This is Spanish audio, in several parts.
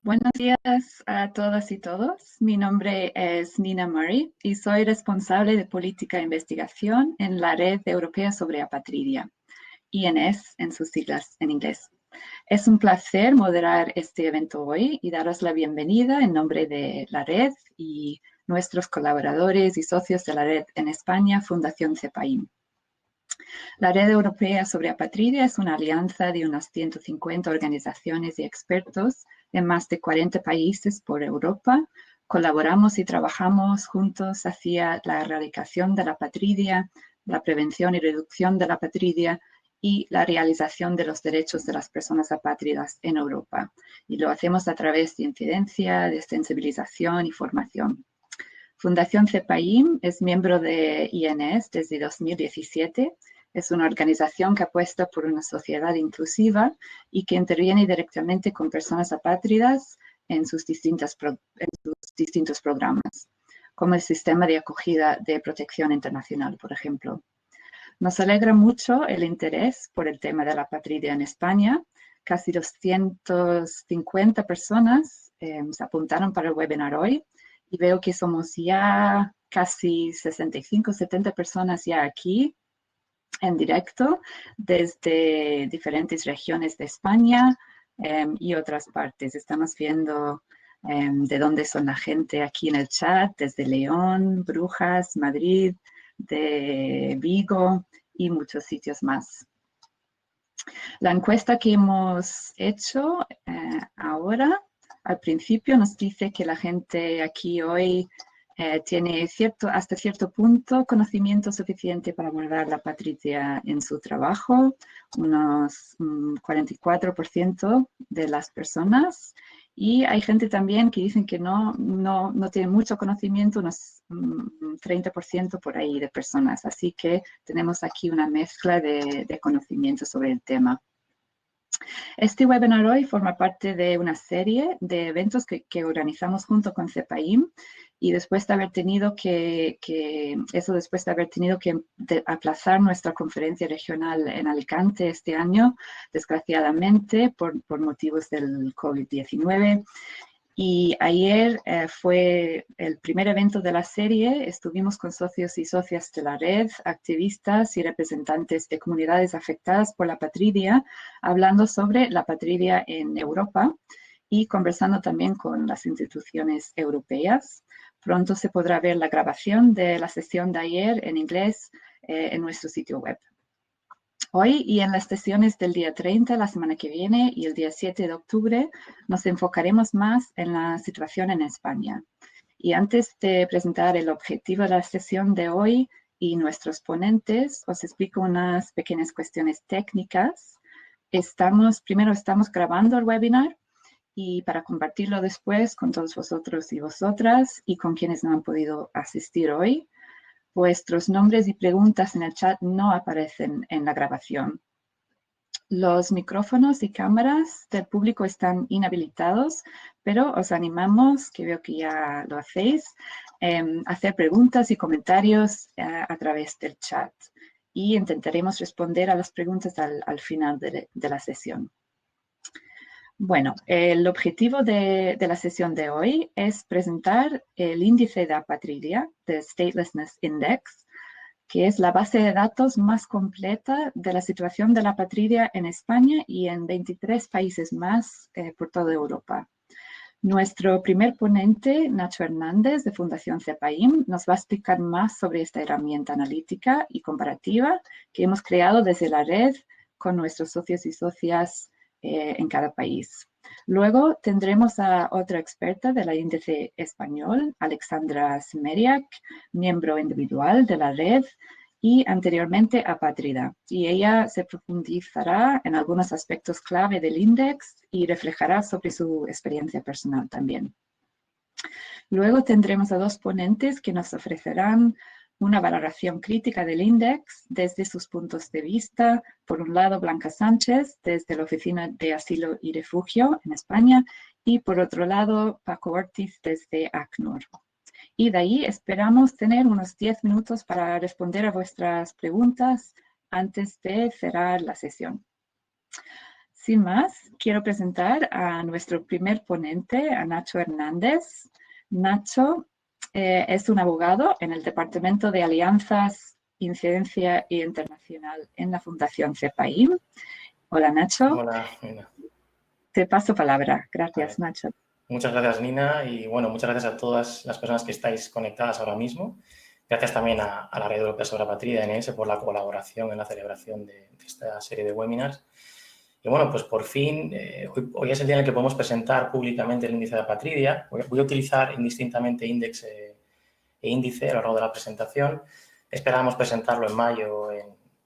Buenos días a todas y todos. Mi nombre es Nina Murray y soy responsable de política e investigación en la Red Europea sobre Apatridia, INS en sus siglas en inglés. Es un placer moderar este evento hoy y daros la bienvenida en nombre de la red y nuestros colaboradores y socios de la red en España, Fundación CEPAIM. La Red Europea sobre Apatridia es una alianza de unas 150 organizaciones y expertos en más de 40 países por Europa. Colaboramos y trabajamos juntos hacia la erradicación de la apatridia, la prevención y reducción de la apatridia y la realización de los derechos de las personas apátridas en Europa. Y lo hacemos a través de incidencia, de sensibilización y formación. Fundación CEPAIM es miembro de INS desde 2017. Es una organización que apuesta por una sociedad inclusiva y que interviene directamente con personas apátridas en sus distintos programas, como el sistema de acogida de protección internacional, por ejemplo. Nos alegra mucho el interés por el tema de la apatridia en España. Casi 250 personas se apuntaron para el webinar hoy y veo que somos ya casi 65, 70 personas ya aquí en directo desde diferentes regiones de España y otras partes. Estamos viendo de dónde son la gente aquí en el chat, desde León, Brujas, Madrid, de Vigo y muchos sitios más. La encuesta que hemos hecho ahora, al principio, nos dice que la gente aquí hoy tiene hasta cierto punto conocimiento suficiente para abordar la apatridia en su trabajo, unos 44% de las personas. Y hay gente también que dicen que no tiene mucho conocimiento, unos 30% por ahí de personas. Así que tenemos aquí una mezcla de conocimiento sobre el tema. Este webinar hoy forma parte de una serie de eventos que organizamos junto con CEPAIM y después de haber tenido que aplazar nuestra conferencia regional en Alicante este año, desgraciadamente por motivos del COVID-19. Y ayer fue el primer evento de la serie. Estuvimos con socios y socias de la red, activistas y representantes de comunidades afectadas por la apatridia, hablando sobre la apatridia en Europa y conversando también con las instituciones europeas. Pronto se podrá ver la grabación de la sesión de ayer en inglés en nuestro sitio web. Hoy y en las sesiones del día 30, la semana que viene, y el día 7 de octubre, nos enfocaremos más en la situación en España. Y antes de presentar el objetivo de la sesión de hoy y nuestros ponentes, os explico unas pequeñas cuestiones técnicas. Primero estamos grabando el webinar y para compartirlo después con todos vosotros y vosotras y con quienes no han podido asistir hoy. Vuestros nombres y preguntas en el chat no aparecen en la grabación. Los micrófonos y cámaras del público están inhabilitados, pero os animamos, que veo que ya lo hacéis, a hacer preguntas y comentarios a través del chat. Y intentaremos responder a las preguntas al final de la sesión. Bueno, el objetivo de la sesión de hoy es presentar el índice de apatridia, the Statelessness Index, que es la base de datos más completa de la situación de la apatridia en España y en 23 países más por toda Europa. Nuestro primer ponente, Nacho Hernández, de Fundación CEPAIM, nos va a explicar más sobre esta herramienta analítica y comparativa que hemos creado desde la red con nuestros socios y socias en cada país. Luego tendremos a otra experta de la índice español, Alexandra Smeriak, miembro individual de la red y anteriormente apátrida. Y ella se profundizará en algunos aspectos clave del índice y reflejará sobre su experiencia personal también. Luego tendremos a dos ponentes que nos ofrecerán una valoración crítica del índice desde sus puntos de vista. Por un lado, Blanca Sánchez, desde la Oficina de Asilo y Refugio en España, y por otro lado, Paco Ortiz, desde ACNUR. Y de ahí esperamos tener unos 10 minutos para responder a vuestras preguntas antes de cerrar la sesión. sin más, quiero presentar a nuestro primer ponente, a Nacho Hernández. Nacho es un abogado en el Departamento de Alianzas, Incidencia e Internacional en la Fundación CEPAIM. Hola, Nacho. Hola, Nina. Te paso palabra. Vale. Gracias, Nacho. Muchas gracias, Nina, y bueno, muchas gracias a todas las personas que estáis conectadas ahora mismo. Gracias también a la Red Europea sobre Apatrida, NS, por la colaboración en la celebración de esta serie de webinars. Y bueno, pues por fin, hoy es el día en el que podemos presentar públicamente el índice de Apatridia. Voy a utilizar indistintamente index e índice a lo largo de la presentación. Esperábamos presentarlo en mayo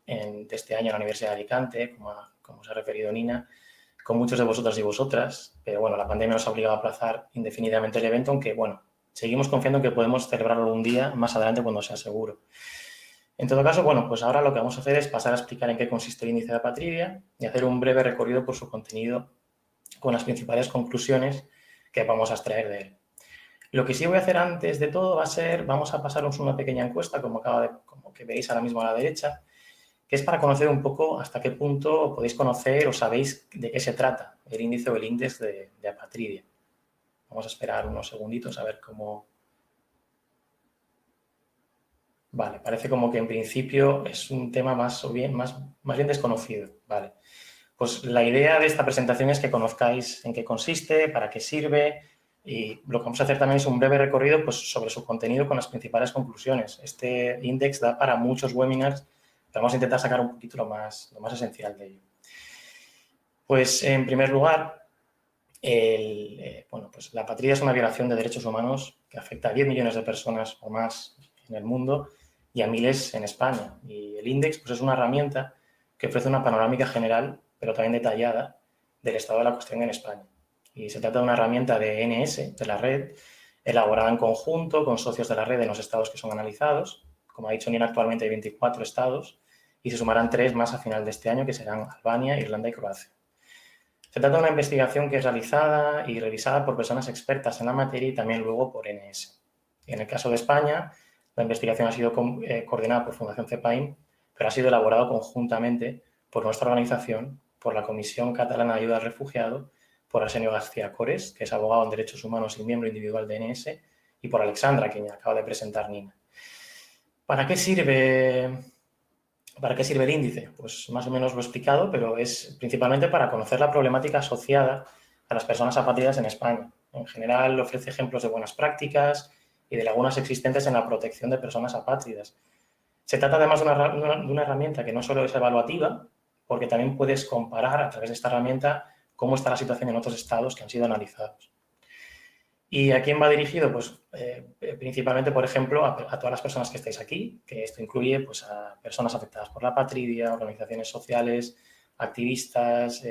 de este año en la Universidad de Alicante, como se ha referido Nina, con muchos de vosotros y vosotras, pero bueno, la pandemia nos ha obligado a aplazar indefinidamente el evento, aunque bueno, seguimos confiando en que podemos celebrarlo un día más adelante cuando sea seguro. En todo caso, bueno, pues ahora lo que vamos a hacer es pasar a explicar en qué consiste el índice de Apatridia y hacer un breve recorrido por su contenido con las principales conclusiones que vamos a extraer de él. Lo que sí voy a hacer antes de todo va a ser, vamos a pasarnos una pequeña encuesta, como que veis ahora mismo a la derecha, que es para conocer un poco hasta qué punto podéis conocer o sabéis de qué se trata el índice o el índice de Apatridia. Vamos a esperar unos segunditos a ver cómo... Vale, parece como que en principio es un tema más bien desconocido. Vale. Pues la idea de esta presentación es que conozcáis en qué consiste, para qué sirve, y lo que vamos a hacer también es un breve recorrido pues, sobre su contenido con las principales conclusiones. Este índice da para muchos webinars, pero vamos a intentar sacar un poquito lo más esencial de ello. Pues, en primer lugar, pues la Apatridia es una violación de derechos humanos que afecta a 10 millones de personas o más en el mundo y a miles en España. Y el índice pues, es una herramienta que ofrece una panorámica general, pero también detallada, del estado de la cuestión en España. Y se trata de una herramienta de NS, de la red, elaborada en conjunto con socios de la red en los estados que son analizados. Como ha dicho Nina, actualmente hay 24 estados y se sumarán 3 más a final de este año, que serán Albania, Irlanda y Croacia. Se trata de una investigación que es realizada y revisada por personas expertas en la materia y también luego por NS. En el caso de España, la investigación ha sido coordinada por Fundación CEPAIM, pero ha sido elaborado conjuntamente por nuestra organización, por la Comisión Catalana de Ayuda al Refugiado, por Arsenio García Cores, que es abogado en Derechos Humanos y miembro individual de NS, y por Alexandra, quien acaba de presentar Nina. ¿Para qué sirve el índice? Pues más o menos lo he explicado, pero es principalmente para conocer la problemática asociada a las personas apátridas en España. En general, ofrece ejemplos de buenas prácticas y de lagunas existentes en la protección de personas apátridas. Se trata además de una herramienta que no solo es evaluativa, porque también puedes comparar a través de esta herramienta cómo está la situación en otros estados que han sido analizados. ¿Y a quién va dirigido? Pues principalmente, por ejemplo, a todas las personas que estáis aquí, que esto incluye pues, a personas afectadas por la apatridia, organizaciones sociales, activistas,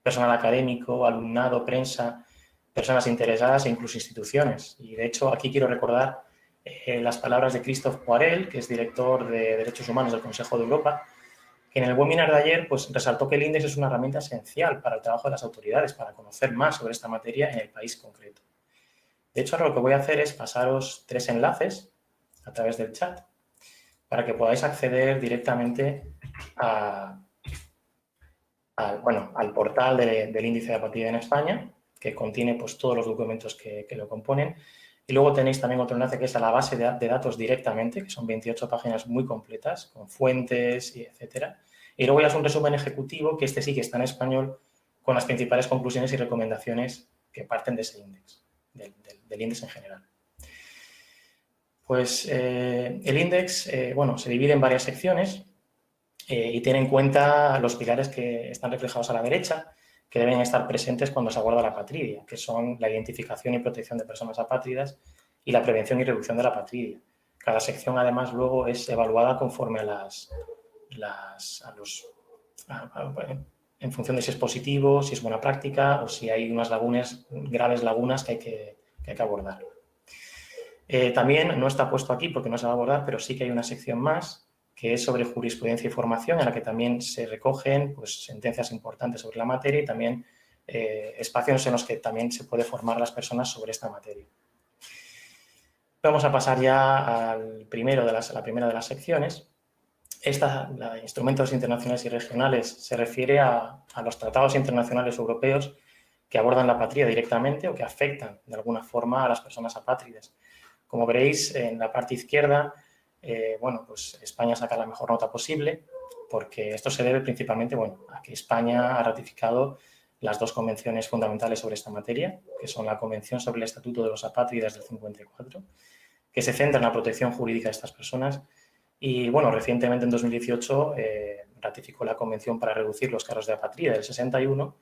personal académico, alumnado, prensa, personas interesadas e incluso instituciones. Y, de hecho, aquí quiero recordar las palabras de Christophe Poirel, que es director de Derechos Humanos del Consejo de Europa, que en el webinar de ayer pues, resaltó que el índice es una herramienta esencial para el trabajo de las autoridades, para conocer más sobre esta materia en el país concreto. De hecho, ahora lo que voy a hacer es pasaros 3 enlaces a través del chat para que podáis acceder directamente al portal del índice de apatía en España, que contiene pues, todos los documentos que lo componen. Y luego tenéis también otro enlace que es a la base de datos directamente, que son 28 páginas muy completas, con fuentes, y etcétera. Y luego ya es un resumen ejecutivo, que este sí que está en español, con las principales conclusiones y recomendaciones que parten de ese índice, del índice en general. Pues el índice, se divide en varias secciones y tiene en cuenta los pilares que están reflejados a la derecha, que deben estar presentes cuando se aborda la apatridia, que son la identificación y protección de personas apátridas y la prevención y reducción de la apatridia. Cada sección, además, luego es evaluada conforme en función de si es positivo, si es buena práctica o si hay unas graves lagunas que hay que abordar. También no está puesto aquí porque no se va a abordar, pero sí que hay una sección más que es sobre jurisprudencia y formación, en la que también se recogen pues, sentencias importantes sobre la materia y también espacios en los que también se puede formar a las personas sobre esta materia. Vamos a pasar ya a la primera de las secciones, Instrumentos internacionales y regionales se refiere a los tratados internacionales europeos que abordan la apatría directamente o que afectan de alguna forma a las personas apátridas. Como veréis, en la parte izquierda, bueno, pues España saca la mejor nota posible, porque esto se debe principalmente, bueno, a que España ha ratificado las dos convenciones fundamentales sobre esta materia, que son la Convención sobre el Estatuto de los Apátridas del 54, que se centra en la protección jurídica de estas personas, y, bueno, recientemente en 2018 ratificó la Convención para reducir los casos de apatrida del 61,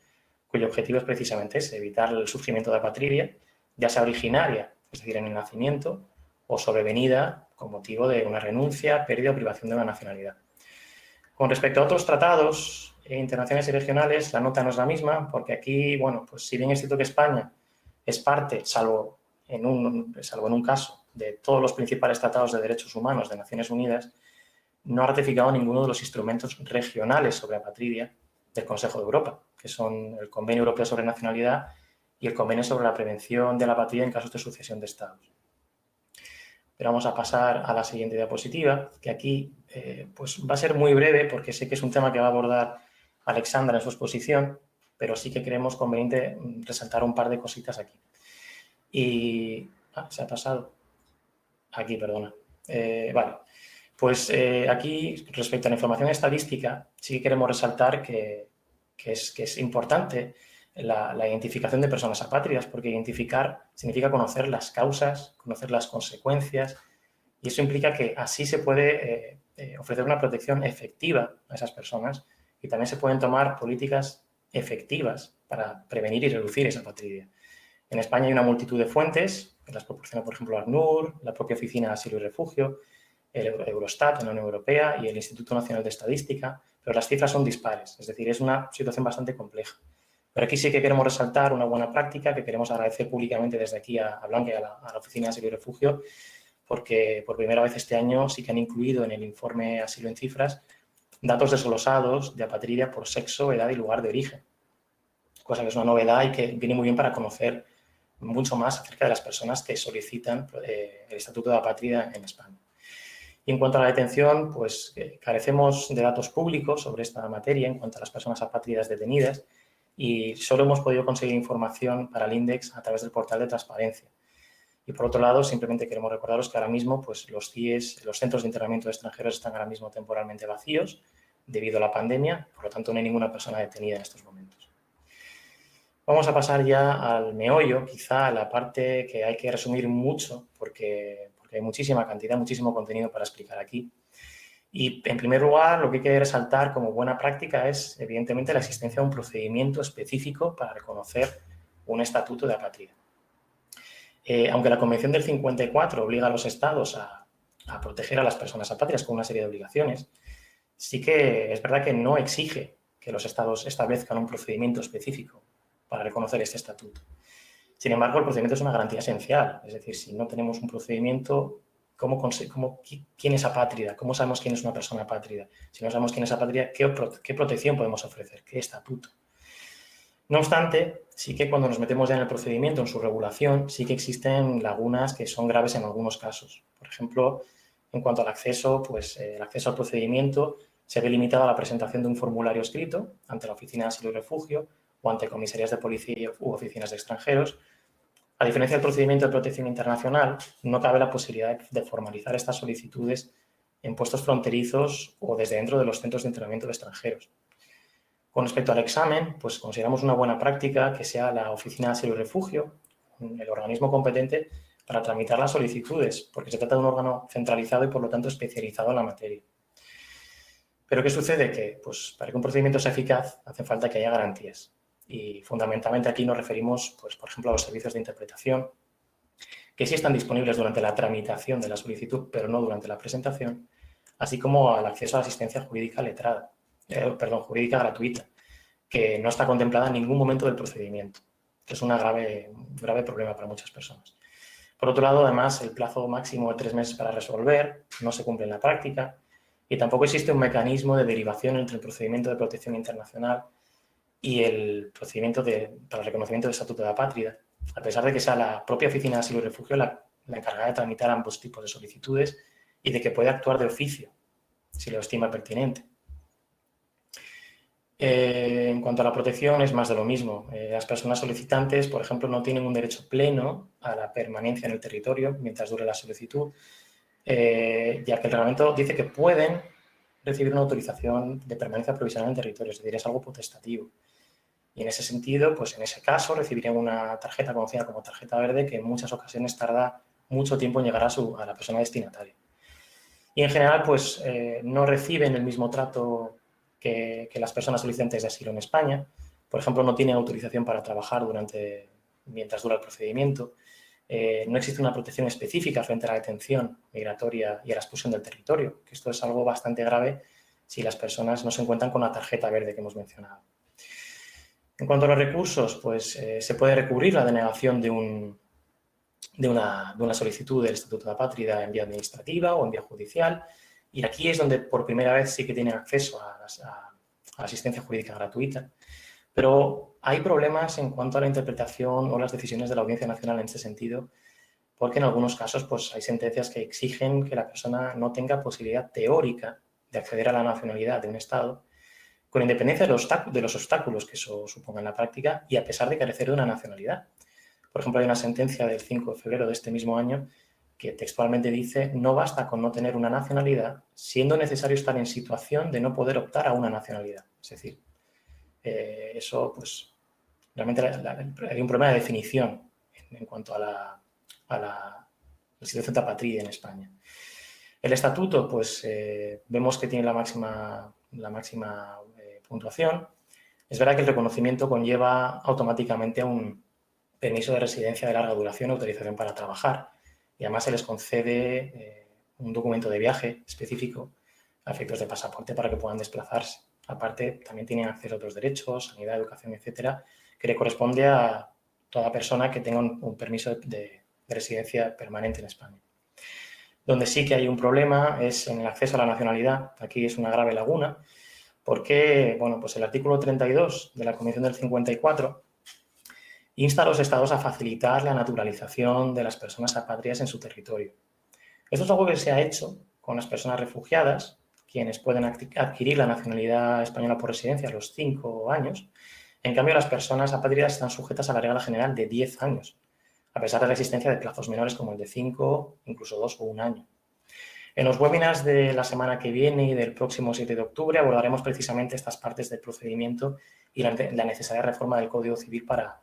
cuyo objetivo es precisamente ese, evitar el sufrimiento de apatridia, ya sea originaria, es decir, en el nacimiento, o sobrevenida con motivo de una renuncia, pérdida o privación de una nacionalidad. Con respecto a otros tratados internacionales y regionales, la nota no es la misma, porque aquí, bueno, pues si bien es cierto que España es parte, salvo en un caso, de todos los principales tratados de derechos humanos de Naciones Unidas, no ha ratificado ninguno de los instrumentos regionales sobre apatridia del Consejo de Europa, que son el Convenio Europeo sobre Nacionalidad y el Convenio sobre la Prevención de la Apatría en casos de sucesión de Estados. Pero vamos a pasar a la siguiente diapositiva, que aquí pues va a ser muy breve porque sé que es un tema que va a abordar Alexandra en su exposición, pero sí que creemos conveniente resaltar un par de cositas aquí. Y... se ha pasado. Aquí, perdona. Vale. Pues aquí, respecto a la información estadística, sí que queremos resaltar que es importante la identificación de personas apátridas, porque identificar significa conocer las causas, conocer las consecuencias, y eso implica que así se puede ofrecer una protección efectiva a esas personas y también se pueden tomar políticas efectivas para prevenir y reducir esa apatridia. En España hay una multitud de fuentes, que las proporciona, por ejemplo, ACNUR, la propia Oficina de Asilo y Refugio, el Eurostat en la Unión Europea y el Instituto Nacional de Estadística, pero las cifras son dispares, es decir, es una situación bastante compleja. Pero aquí sí que queremos resaltar una buena práctica que queremos agradecer públicamente desde aquí a Blanca y a la Oficina de Asilo y Refugio, porque por primera vez este año sí que han incluido en el informe Asilo en Cifras datos desglosados de apatridia por sexo, edad y lugar de origen, cosa que es una novedad y que viene muy bien para conocer mucho más acerca de las personas que solicitan el Estatuto de Apátrida en España. Y en cuanto a la detención, pues carecemos de datos públicos sobre esta materia en cuanto a las personas apátridas detenidas y solo hemos podido conseguir información para el INDEX a través del portal de transparencia. Y por otro lado, simplemente queremos recordaros que ahora mismo pues, los CIEs, los centros de internamiento de extranjeros, están ahora mismo temporalmente vacíos debido a la pandemia, por lo tanto no hay ninguna persona detenida en estos momentos. Vamos a pasar ya al meollo, quizá a la parte que hay que resumir mucho porque hay muchísima cantidad, muchísimo contenido para explicar aquí. Y, en primer lugar, lo que hay que resaltar como buena práctica es, evidentemente, la existencia de un procedimiento específico para reconocer un estatuto de apátrida. Aunque la Convención del 54 obliga a los Estados a proteger a las personas apátridas con una serie de obligaciones, sí que es verdad que no exige que los Estados establezcan un procedimiento específico para reconocer este estatuto. Sin embargo, el procedimiento es una garantía esencial. Es decir, si no tenemos un procedimiento, ¿quién es apátrida? ¿Cómo sabemos quién es una persona apátrida? Si no sabemos quién es apátrida, ¿qué protección podemos ofrecer? ¿Qué estatuto? No obstante, sí que cuando nos metemos ya en el procedimiento, en su regulación, sí que existen lagunas que son graves en algunos casos. Por ejemplo, en cuanto al acceso, pues el acceso al procedimiento se ve limitado a la presentación de un formulario escrito ante la Oficina de Asilo y Refugio o ante comisarías de policía u oficinas de extranjeros. A diferencia del procedimiento de protección internacional, no cabe la posibilidad de formalizar estas solicitudes en puestos fronterizos o desde dentro de los centros de entrenamiento de extranjeros. Con respecto al examen, pues consideramos una buena práctica que sea la Oficina de Asilo y Refugio, el organismo competente para tramitar las solicitudes, porque se trata de un órgano centralizado y, por lo tanto, especializado en la materia. Pero ¿qué sucede? Que pues, para que un procedimiento sea eficaz hace falta que haya garantías. Y fundamentalmente aquí nos referimos, pues, por ejemplo, a los servicios de interpretación, que sí están disponibles durante la tramitación de la solicitud, pero no durante la presentación, así como al acceso a la asistencia jurídica letrada, jurídica gratuita, que no está contemplada en ningún momento del procedimiento, que es un grave problema para muchas personas. Por otro lado, además, el plazo máximo de 3 meses para resolver no se cumple en la práctica y tampoco existe un mecanismo de derivación entre el procedimiento de protección internacional y el procedimiento para el reconocimiento del estatuto de apátrida, a pesar de que sea la propia Oficina de Asilo y Refugio la encargada de tramitar ambos tipos de solicitudes y de que puede actuar de oficio si lo estima pertinente. En cuanto a la protección, es más de lo mismo. Las personas solicitantes, por ejemplo, no tienen un derecho pleno a la permanencia en el territorio mientras dure la solicitud, ya que el reglamento dice que pueden recibir una autorización de permanencia provisional en territorio, es decir, es algo potestativo. Y en ese sentido, pues en ese caso recibirían una tarjeta conocida como tarjeta verde que en muchas ocasiones tarda mucho tiempo en llegar a la persona destinataria. Y en general, pues no reciben el mismo trato que las personas solicitantes de asilo en España. Por ejemplo, no tienen autorización para trabajar mientras dura el procedimiento. No existe una protección específica frente a la detención migratoria y a la expulsión del territorio, que esto es algo bastante grave si las personas no se encuentran con la tarjeta verde que hemos mencionado. En cuanto a los recursos, pues se puede recurrir a la denegación de una solicitud del Estatuto de Apátrida en vía administrativa o en vía judicial, y aquí es donde por primera vez sí que tienen acceso a la asistencia jurídica gratuita, pero hay problemas en cuanto a la interpretación o las decisiones de la Audiencia Nacional en este sentido, porque en algunos casos pues, hay sentencias que exigen que la persona no tenga posibilidad teórica de acceder a la nacionalidad de un Estado, con independencia de los obstáculos que eso suponga en la práctica y a pesar de carecer de una nacionalidad. Por ejemplo, hay una sentencia del 5 de febrero de este mismo año que textualmente dice: no basta con no tener una nacionalidad, siendo necesario estar en situación de no poder optar a una nacionalidad. Es decir, eso, pues, realmente hay un problema de definición en cuanto a la situación de apatría en España. El estatuto, pues, vemos que tiene la máxima puntuación. Es verdad que el reconocimiento conlleva automáticamente un permiso de residencia de larga duración, autorización para trabajar, y además se les concede un documento de viaje específico a efectos de pasaporte para que puedan desplazarse. Aparte, también tienen acceso a otros derechos, sanidad, educación, etcétera, que le corresponde a toda persona que tenga un permiso de residencia permanente en España. Donde sí que hay un problema es en el acceso a la nacionalidad. Aquí es una grave laguna, porque bueno, pues el artículo 32 de la Convención del 54 insta a los Estados a facilitar la naturalización de las personas apátridas en su territorio. Esto es algo que se ha hecho con las personas refugiadas, quienes pueden adquirir la nacionalidad española por residencia a los 5 años. En cambio, las personas apátridas están sujetas a la regla general de 10 años, a pesar de la existencia de plazos menores como el de 5, incluso 2 o 1 año. En los webinars de la semana que viene y del próximo 7 de octubre abordaremos precisamente estas partes del procedimiento y la necesaria reforma del Código Civil para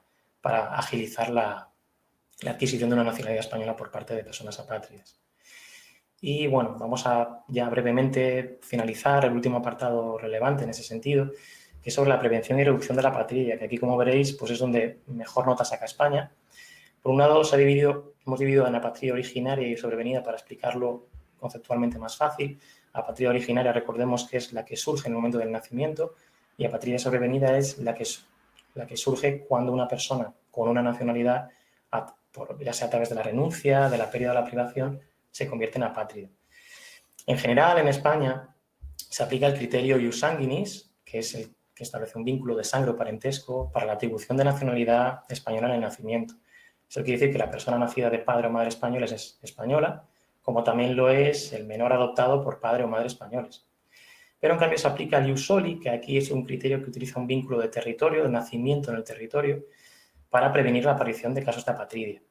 agilizar la adquisición de una nacionalidad española por parte de personas apátridas. Y bueno, vamos a ya brevemente finalizar el último apartado relevante en ese sentido, que es sobre la prevención y reducción de la apatría, que aquí, como veréis, pues es donde mejor nota saca España. Por un lado, hemos dividido en apatría originaria y sobrevenida para explicarlo conceptualmente más fácil. Apatría originaria, recordemos que es la que surge en el momento del nacimiento, y apatría sobrevenida es la que surge cuando una persona con una nacionalidad, ya sea a través de la renuncia, de la pérdida de la privación, se convierte en apátrida. En general, en España se aplica el criterio ius sanguinis, que es el que establece un vínculo de sangre o parentesco para la atribución de nacionalidad española en el nacimiento. Eso quiere decir que la persona nacida de padre o madre españoles es española, como también lo es el menor adoptado por padre o madre españoles. Pero en cambio se aplica el ius soli, que aquí es un criterio que utiliza un vínculo de territorio, de nacimiento en el territorio, para prevenir la aparición de casos de apatridia.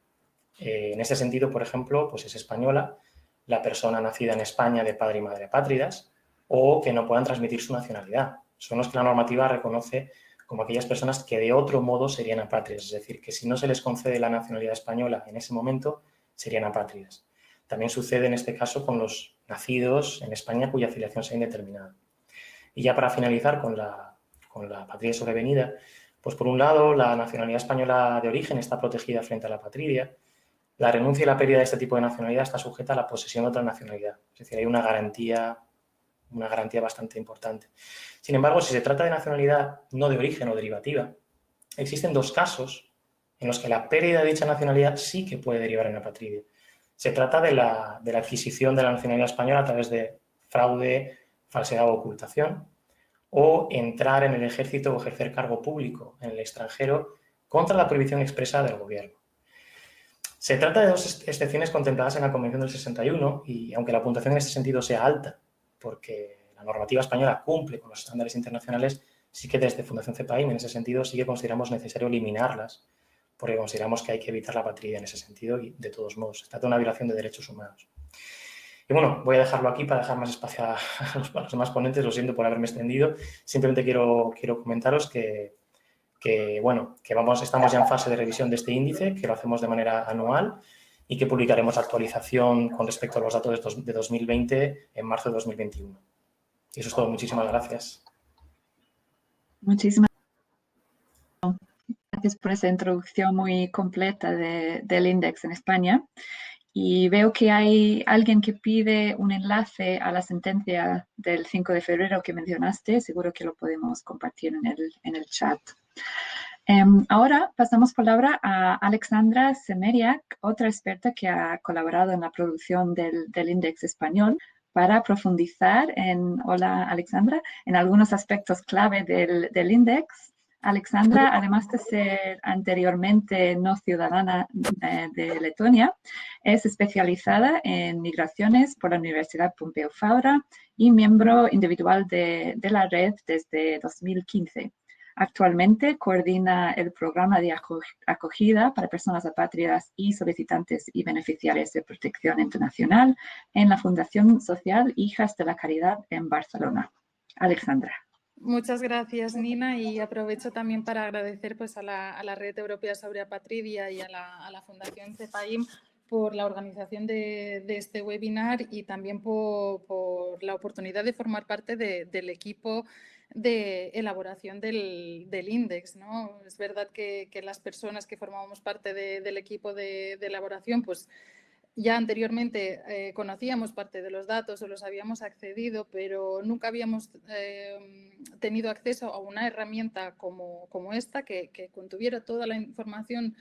En este sentido, por ejemplo, pues es española la persona nacida en España de padre y madre apátridas o que no puedan transmitir su nacionalidad. Son los que la normativa reconoce como aquellas personas que de otro modo serían apátridas, es decir, que si no se les concede la nacionalidad española en ese momento, serían apátridas. También sucede en este caso con los nacidos en España cuya filiación sea indeterminada. Y ya para finalizar con la apatría sobrevenida, pues por un lado la nacionalidad española de origen está protegida frente a la apatría. La renuncia y la pérdida de este tipo de nacionalidad está sujeta a la posesión de otra nacionalidad. Es decir, hay una garantía bastante importante. Sin embargo, si se trata de nacionalidad no de origen o derivativa, existen 2 casos en los que la pérdida de dicha nacionalidad sí que puede derivar en apatría. Se trata de la adquisición de la nacionalidad española a través de fraude, falsedad o ocultación, o entrar en el ejército o ejercer cargo público en el extranjero contra la prohibición expresa del gobierno. Se trata de 2 excepciones contempladas en la Convención del 61 y aunque la puntuación en este sentido sea alta, porque la normativa española cumple con los estándares internacionales, sí que desde Fundación CEPAIM, en ese sentido, sí que consideramos necesario eliminarlas, porque consideramos que hay que evitar la apatridia en ese sentido y, de todos modos, se trata de una violación de derechos humanos. Y bueno, voy a dejarlo aquí para dejar más espacio a los demás ponentes. Lo siento por haberme extendido. Simplemente quiero comentaros que estamos ya en fase de revisión de este índice, que lo hacemos de manera anual y que publicaremos actualización con respecto a los datos de 2020 en marzo de 2021. Y eso es todo. Muchísimas gracias. Muchísimas gracias por esa introducción muy completa del INDEX en España. Y veo que hay alguien que pide un enlace a la sentencia del 5 de febrero que mencionaste. Seguro que lo podemos compartir en el chat. Ahora pasamos palabra a Alexandra Semeriak, otra experta que ha colaborado en la producción del Índex español, para profundizar hola Alexandra, en algunos aspectos clave del Índex. Alexandra, además de ser anteriormente no ciudadana de Letonia, es especializada en migraciones por la Universidad Pompeu Fabra y miembro individual de la red desde 2015. Actualmente coordina el programa de acogida para personas apátridas y solicitantes y beneficiarias de protección internacional en la Fundación Social Hijas de la Caridad en Barcelona. Alexandra. Muchas gracias, Nina, y aprovecho también para agradecer pues, a la Red Europea sobre Apatridia y a la Fundación CEPAIM por la organización de este webinar y también por la oportunidad de formar parte del equipo de elaboración del índex, ¿no? Es verdad que las personas que formamos parte del equipo de elaboración, pues ya anteriormente conocíamos parte de los datos o los habíamos accedido, pero nunca habíamos tenido acceso a una herramienta como esta que contuviera toda la información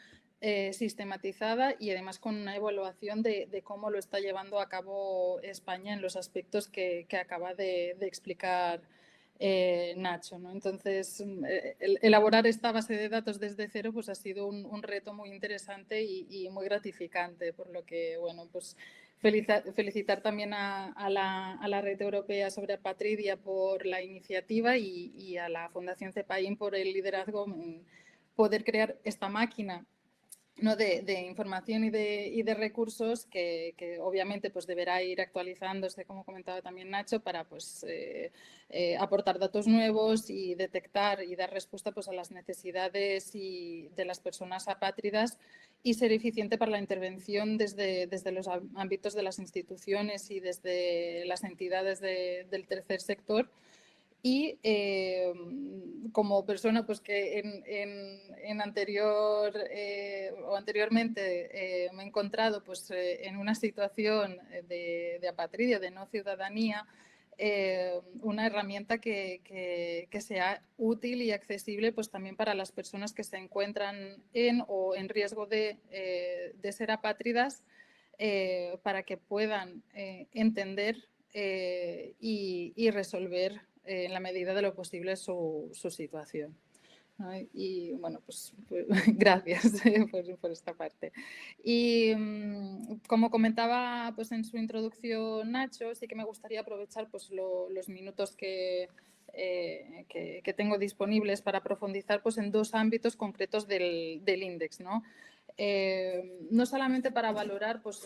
sistematizada y además con una evaluación de cómo lo está llevando a cabo España en los aspectos que acaba de explicar Nacho, ¿no? Entonces, elaborar esta base de datos desde cero pues ha sido un reto muy interesante y muy gratificante, por lo que, bueno, pues felicitar también a la Red Europea sobre Apatridia por la iniciativa y a la Fundación CEPAIM por el liderazgo en poder crear esta máquina, ¿no? de información y de recursos que obviamente pues deberá ir actualizándose, como comentaba también Nacho, para pues, aportar datos nuevos y detectar y dar respuesta pues, a las necesidades de las personas apátridas y ser eficiente para la intervención desde los ámbitos de las instituciones y desde las entidades del tercer sector. Y como persona pues, que anteriormente me he encontrado pues, en una situación de apatridia, de no ciudadanía, una herramienta que sea útil y accesible pues, también para las personas que se encuentran o en riesgo de ser apátridas, para que puedan entender y resolver en la medida de lo posible su situación. ¿No? Y bueno, pues gracias por esta parte. Y como comentaba pues, en su introducción Nacho, sí que me gustaría aprovechar pues, los minutos que tengo disponibles para profundizar pues, en dos ámbitos concretos del índex, ¿no? No solamente para valorar pues,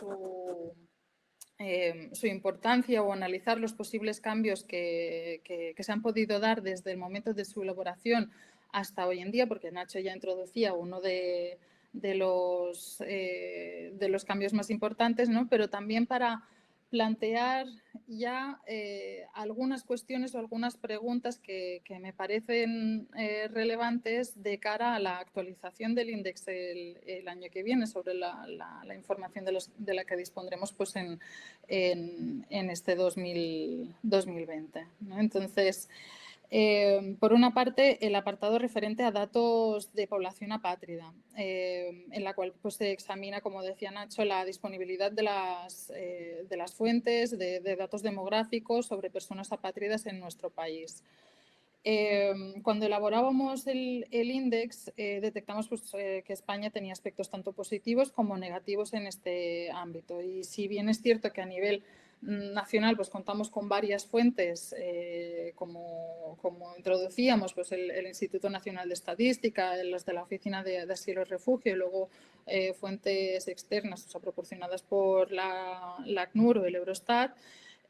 su importancia o analizar los posibles cambios que se han podido dar desde el momento de su elaboración hasta hoy en día, porque Nacho ya introducía uno de los cambios más importantes, ¿no? Pero también para plantear ya algunas cuestiones o algunas preguntas que me parecen relevantes de cara a la actualización del índice el año que viene sobre la información de la que dispondremos pues, en este 2020, ¿no? Entonces, por una parte, el apartado referente a datos de población apátrida, en la cual pues, se examina, como decía Nacho, la disponibilidad de las fuentes de datos demográficos sobre personas apátridas en nuestro país. Cuando elaborábamos el índice, detectamos pues, que España tenía aspectos tanto positivos como negativos en este ámbito. Y si bien es cierto que a nivel nacional pues, contamos con varias fuentes, como introducíamos, pues, el Instituto Nacional de Estadística, los de la Oficina de Asilo y Refugio, y luego fuentes externas, o sea, proporcionadas por la ACNUR o el Eurostat,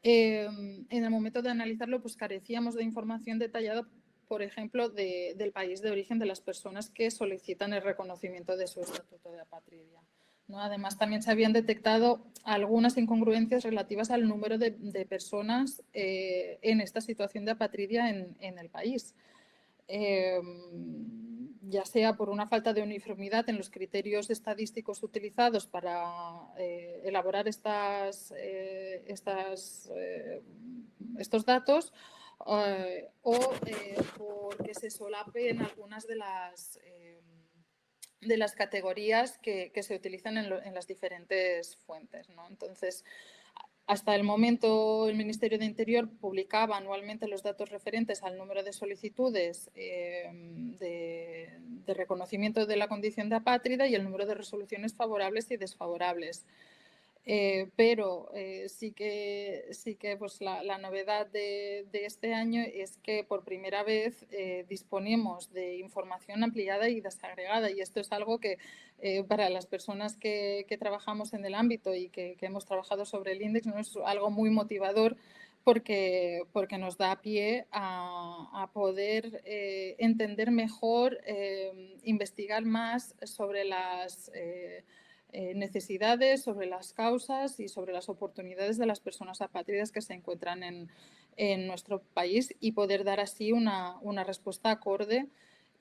en el momento de analizarlo, pues carecíamos de información detallada, por ejemplo, del país de origen de las personas que solicitan el reconocimiento de su estatuto de apatridia, ¿no? Además, también se habían detectado algunas incongruencias relativas al número de personas en esta situación de apatridia en el país. Ya sea por una falta de uniformidad en los criterios estadísticos utilizados para elaborar estos datos, o porque se solapen algunas de las categorías que se utilizan en las diferentes fuentes, ¿no? Entonces, hasta el momento, el Ministerio de Interior publicaba anualmente los datos referentes al número de solicitudes de reconocimiento de la condición de apátrida y el número de resoluciones favorables y desfavorables. Pero sí que pues, la novedad de este año es que por primera vez disponemos de información ampliada y desagregada, y esto es algo que para las personas que trabajamos en el ámbito y que hemos trabajado sobre el índice, ¿no? Es algo muy motivador porque nos da pie a poder entender mejor, investigar más sobre las necesidades, sobre las causas y sobre las oportunidades de las personas apátridas que se encuentran en nuestro país, y poder dar así una respuesta acorde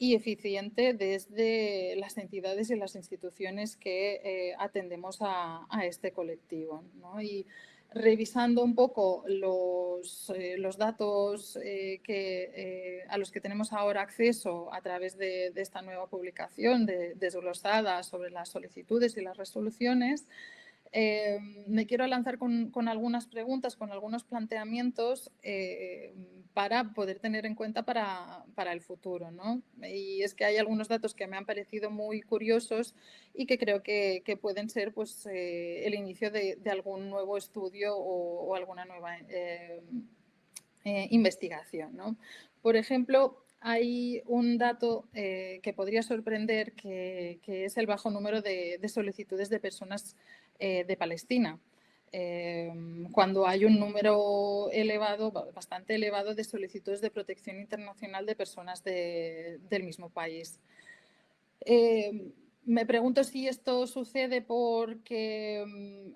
y eficiente desde las entidades y las instituciones que atendemos a este colectivo, ¿no? Y revisando un poco los datos a los que tenemos ahora acceso a través de esta nueva publicación desglosada sobre las solicitudes y las resoluciones, me quiero lanzar con algunas preguntas, con algunos planteamientos para poder tener en cuenta para el futuro, ¿no? Y es que hay algunos datos que me han parecido muy curiosos y que creo que pueden ser pues, el inicio de algún nuevo estudio o alguna nueva investigación, ¿no? Por ejemplo, hay un dato que podría sorprender, que es el bajo número de solicitudes de personas de Palestina, cuando hay un número elevado, bastante elevado, de solicitudes de protección internacional de personas del mismo país. Me pregunto si esto sucede porque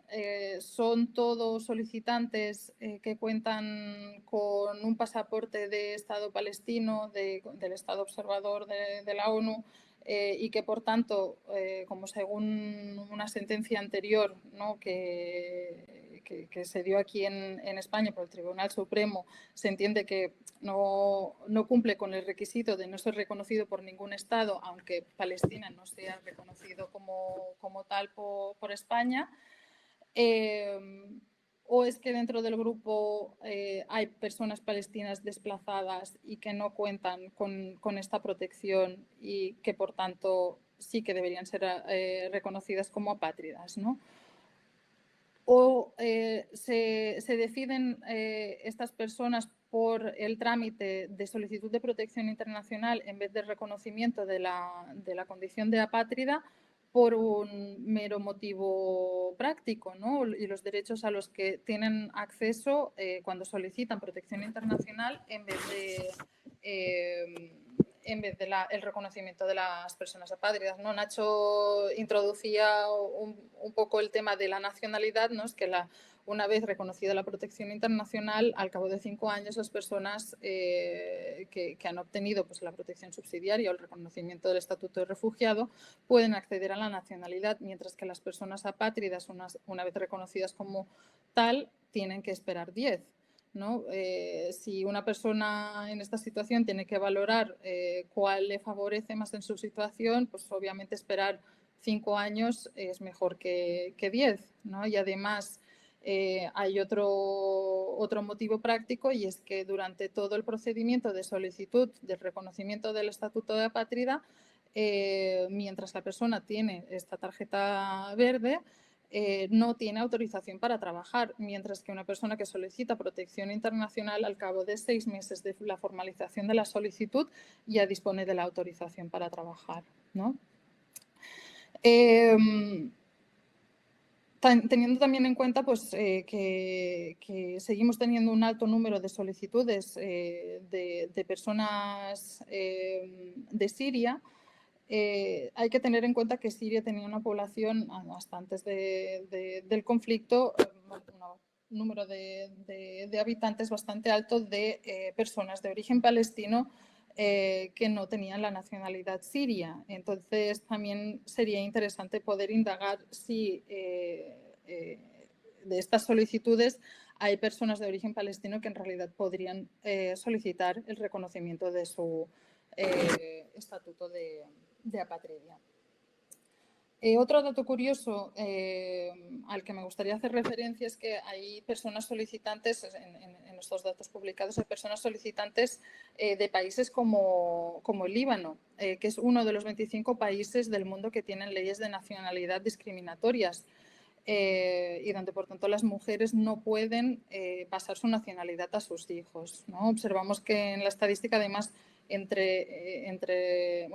son todos solicitantes que cuentan con un pasaporte de Estado palestino, del Estado observador de la ONU, y que, por tanto, como según una sentencia anterior, ¿no?, que se dio aquí en España por el Tribunal Supremo, se entiende que no cumple con el requisito de no ser reconocido por ningún Estado, aunque Palestina no sea reconocido como tal por España. O es que dentro del grupo hay personas palestinas desplazadas y que no cuentan con esta protección y que, por tanto, sí que deberían ser reconocidas como apátridas, ¿no? O se deciden estas personas por el trámite de solicitud de protección internacional en vez de reconocimiento de la condición de apátrida por un mero motivo práctico, ¿no? Y los derechos a los que tienen acceso cuando solicitan protección internacional en vez del reconocimiento de las personas apátridas, ¿no? Nacho introducía un poco el tema de la nacionalidad, ¿no? Es que una vez reconocida la protección internacional, al cabo de 5 años, las personas que han obtenido pues, la protección subsidiaria o el reconocimiento del estatuto de refugiado pueden acceder a la nacionalidad, mientras que las personas apátridas, una vez reconocidas como tal, tienen que esperar 10. ¿No? Si una persona en esta situación tiene que valorar cuál le favorece más en su situación, pues obviamente esperar 5 años es mejor que 10, ¿no? Y además, Hay otro motivo práctico, y es que durante todo el procedimiento de solicitud del reconocimiento del estatuto de apátrida, mientras la persona tiene esta tarjeta verde, no tiene autorización para trabajar, mientras que una persona que solicita protección internacional, al cabo de 6 meses de la formalización de la solicitud, ya dispone de la autorización para trabajar, ¿no? Teniendo también en cuenta pues, que seguimos teniendo un alto número de solicitudes de personas de Siria, hay que tener en cuenta que Siria tenía una población, hasta antes del conflicto, un número de habitantes bastante alto de personas de origen palestino que no tenían la nacionalidad siria. Entonces, también sería interesante poder indagar si de estas solicitudes hay personas de origen palestino que en realidad podrían solicitar el reconocimiento de su estatuto de apatridia. Otro dato curioso al que me gustaría hacer referencia es que hay personas solicitantes, en estos datos publicados, hay personas solicitantes de países como el Líbano, que es uno de los 25 países del mundo que tienen leyes de nacionalidad discriminatorias y donde, por tanto, las mujeres no pueden pasar su nacionalidad a sus hijos, ¿no? Observamos que en la estadística, además, de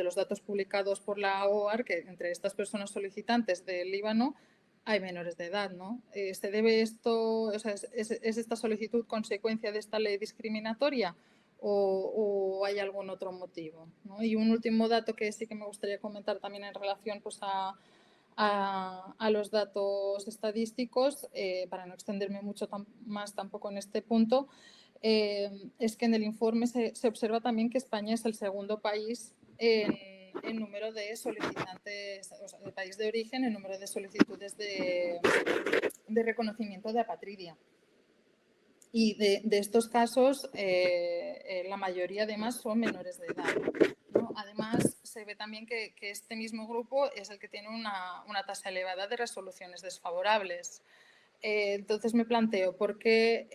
los datos publicados por la OAR, que entre estas personas solicitantes del Líbano hay menores de edad, ¿no? ¿Se debe esto, o sea, es esta solicitud consecuencia de esta ley discriminatoria o hay algún otro motivo, ¿no? Y un último dato que sí que me gustaría comentar también en relación pues, a los datos estadísticos, para no extenderme mucho más tampoco en este punto, es que en el informe se observa también que España es el segundo país en número de solicitantes, o sea, el país de origen, en número de solicitudes de reconocimiento de apatridia. Y de estos casos, la mayoría además son menores de edad, ¿no? Además, se ve también que este mismo grupo es el que tiene una tasa elevada de resoluciones desfavorables. Entonces me planteo, ¿por qué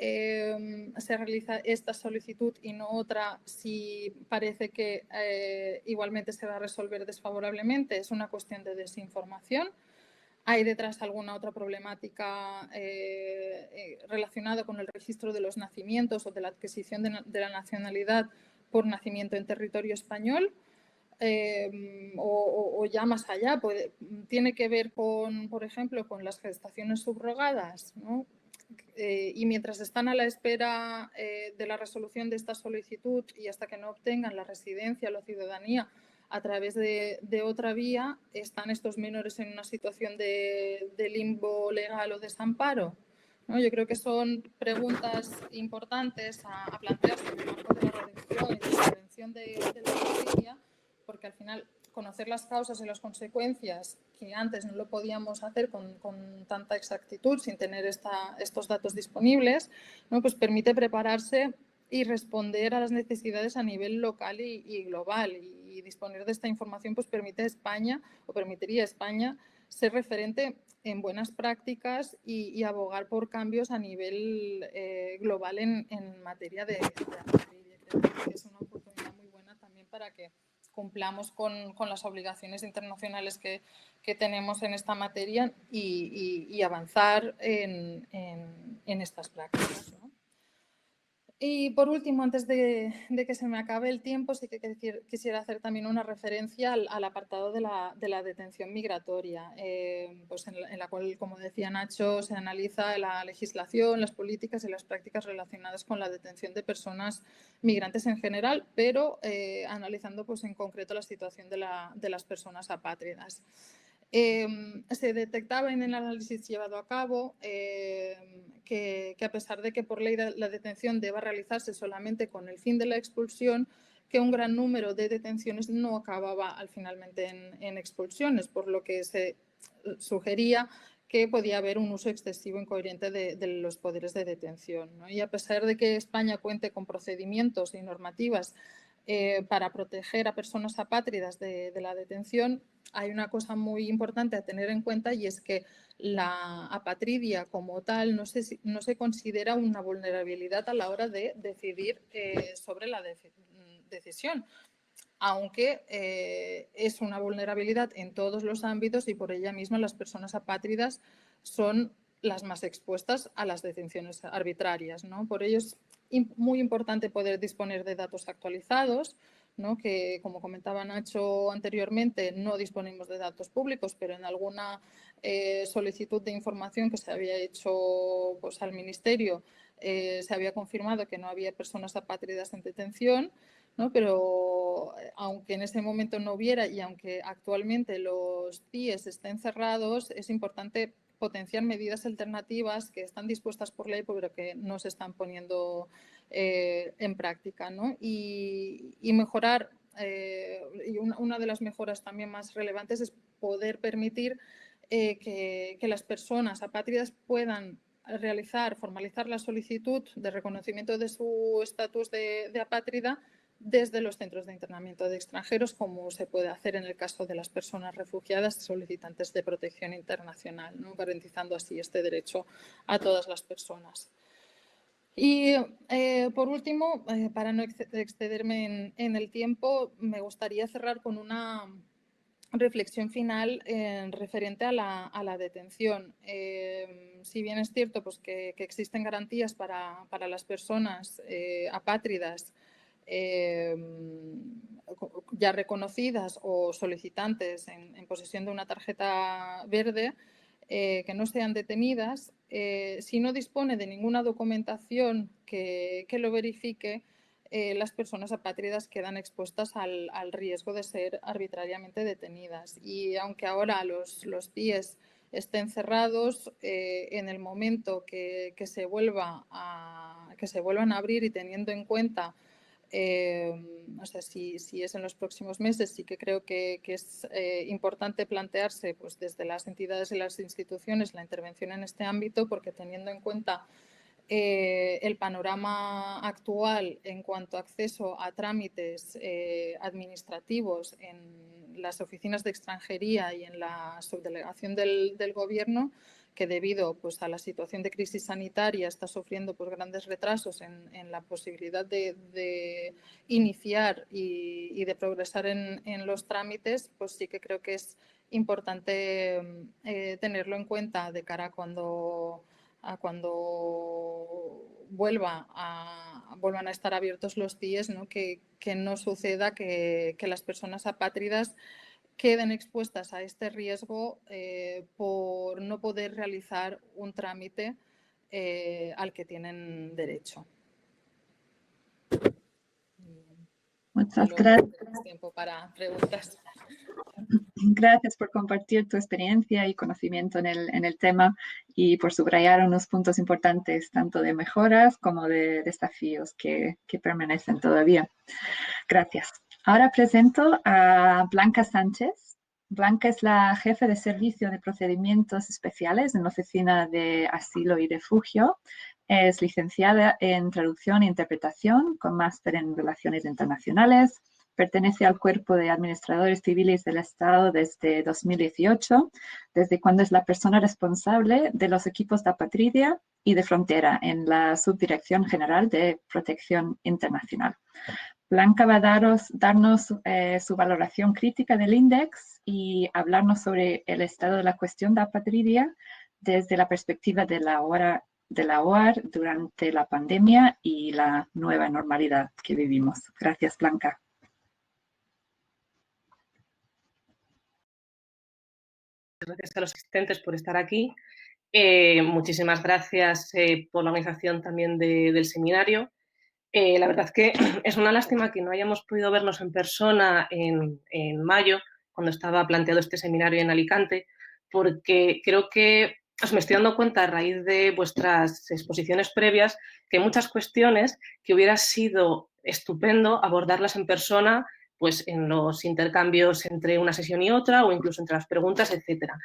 se realiza esta solicitud y no otra si parece que igualmente se va a resolver desfavorablemente? ¿Es una cuestión de desinformación? ¿Hay detrás alguna otra problemática relacionada con el registro de los nacimientos o de la adquisición de la nacionalidad por nacimiento en territorio español? O ya más allá, tiene que ver con, por ejemplo, con las gestaciones subrogadas, ¿no? Y mientras están a la espera de la resolución de esta solicitud y hasta que no obtengan la residencia o la ciudadanía a través de otra vía, están estos menores en una situación de limbo legal o desamparo, ¿no? Yo creo que son preguntas importantes a plantearse en el marco de la redacción y de la prevención de la justicia, porque al final conocer las causas y las consecuencias, que antes no lo podíamos hacer con tanta exactitud sin tener estos datos disponibles, ¿no? Pues permite prepararse y responder a las necesidades a nivel local y global. Y disponer de esta información pues permitiría a España ser referente en buenas prácticas y abogar por cambios a nivel global en materia de apatridia. Creo que es una oportunidad muy buena también para que cumplamos con las obligaciones internacionales que tenemos en esta materia y avanzar en estas prácticas, ¿no? Y por último, antes de que se me acabe el tiempo, sí que quisiera hacer también una referencia al apartado de la detención migratoria, pues en la cual, como decía Nacho, se analiza la legislación, las políticas y las prácticas relacionadas con la detención de personas migrantes en general, pero analizando pues, en concreto la situación de las personas apátridas. Se detectaba en el análisis llevado a cabo que a pesar de que por ley la detención deba realizarse solamente con el fin de la expulsión, que un gran número de detenciones no acababa finalmente en expulsiones, por lo que se sugería que podía haber un uso excesivo e incoherente de los poderes de detención, ¿no? Y a pesar de que España cuente con procedimientos y normativas para proteger a personas apátridas de la detención, hay una cosa muy importante a tener en cuenta, y es que la apatridia como tal no se considera una vulnerabilidad a la hora de decidir sobre la decisión, aunque es una vulnerabilidad en todos los ámbitos, y por ella misma las personas apátridas son las más expuestas a las detenciones arbitrarias, ¿no? Por ello es muy importante poder disponer de datos actualizados, ¿no? Que, como comentaba Nacho anteriormente, no disponemos de datos públicos, pero en alguna solicitud de información que se había hecho, pues, al Ministerio, se había confirmado que no había personas apátridas en detención, ¿no? Pero aunque en ese momento no hubiera, y aunque actualmente los CIES estén cerrados, es importante potenciar medidas alternativas que están dispuestas por ley, pero que no se están poniendo en práctica, ¿no? Y mejorar, y una de las mejoras también más relevantes es poder permitir que las personas apátridas puedan formalizar la solicitud de reconocimiento de su estatus de apátrida desde los centros de internamiento de extranjeros, como se puede hacer en el caso de las personas refugiadas y solicitantes de protección internacional, ¿no? Garantizando así este derecho a todas las personas. Y por último, para no excederme en el tiempo, me gustaría cerrar con una reflexión final referente a la detención. Si bien es cierto, pues, que existen garantías para las personas apátridas ya reconocidas o solicitantes en posesión de una tarjeta verde, que no sean detenidas, si no dispone de ninguna documentación que lo verifique, las personas apátridas quedan expuestas al riesgo de ser arbitrariamente detenidas. Y aunque ahora los CIES estén cerrados, en el momento que se vuelvan a abrir, y teniendo en cuenta, o sea, si es en los próximos meses, sí que creo que es importante plantearse, pues, desde las entidades y las instituciones, la intervención en este ámbito, porque teniendo en cuenta el panorama actual en cuanto a acceso a trámites administrativos en las oficinas de extranjería y en la subdelegación del Gobierno, que debido, pues, a la situación de crisis sanitaria está sufriendo, pues, grandes retrasos en la posibilidad de iniciar y de progresar en los trámites, pues sí que creo que es importante tenerlo en cuenta de cara a cuando vuelvan a estar abiertos los CIES, ¿no? Que no suceda que las personas apátridas queden expuestas a este riesgo por no poder realizar un trámite al que tienen derecho. Muchas gracias. Tenemos tiempo para preguntas. Gracias por compartir tu experiencia y conocimiento en el tema, y por subrayar unos puntos importantes, tanto de mejoras como de desafíos que permanecen todavía. Gracias. Ahora presento a Blanca Sánchez. Blanca es la jefe de Servicio de Procedimientos Especiales en la Oficina de Asilo y Refugio. Es licenciada en Traducción e Interpretación, con máster en Relaciones Internacionales. Pertenece al Cuerpo de Administradores Civiles del Estado desde 2018, desde cuando es la persona responsable de los equipos de apatridia y de frontera en la Subdirección General de Protección Internacional. Blanca va a darnos su valoración crítica del INDEX y hablarnos sobre el estado de la cuestión de apatridia desde la perspectiva de la OAR durante la pandemia y la nueva normalidad que vivimos. Gracias, Blanca. Gracias a los asistentes por estar aquí. Muchísimas gracias por la organización también del seminario. La verdad es que es una lástima que no hayamos podido vernos en persona en mayo, cuando estaba planteado este seminario en Alicante, porque creo que me estoy dando cuenta a raíz de vuestras exposiciones previas que hay muchas cuestiones que hubiera sido estupendo abordarlas en persona, pues en los intercambios entre una sesión y otra, o incluso entre las preguntas, etcétera.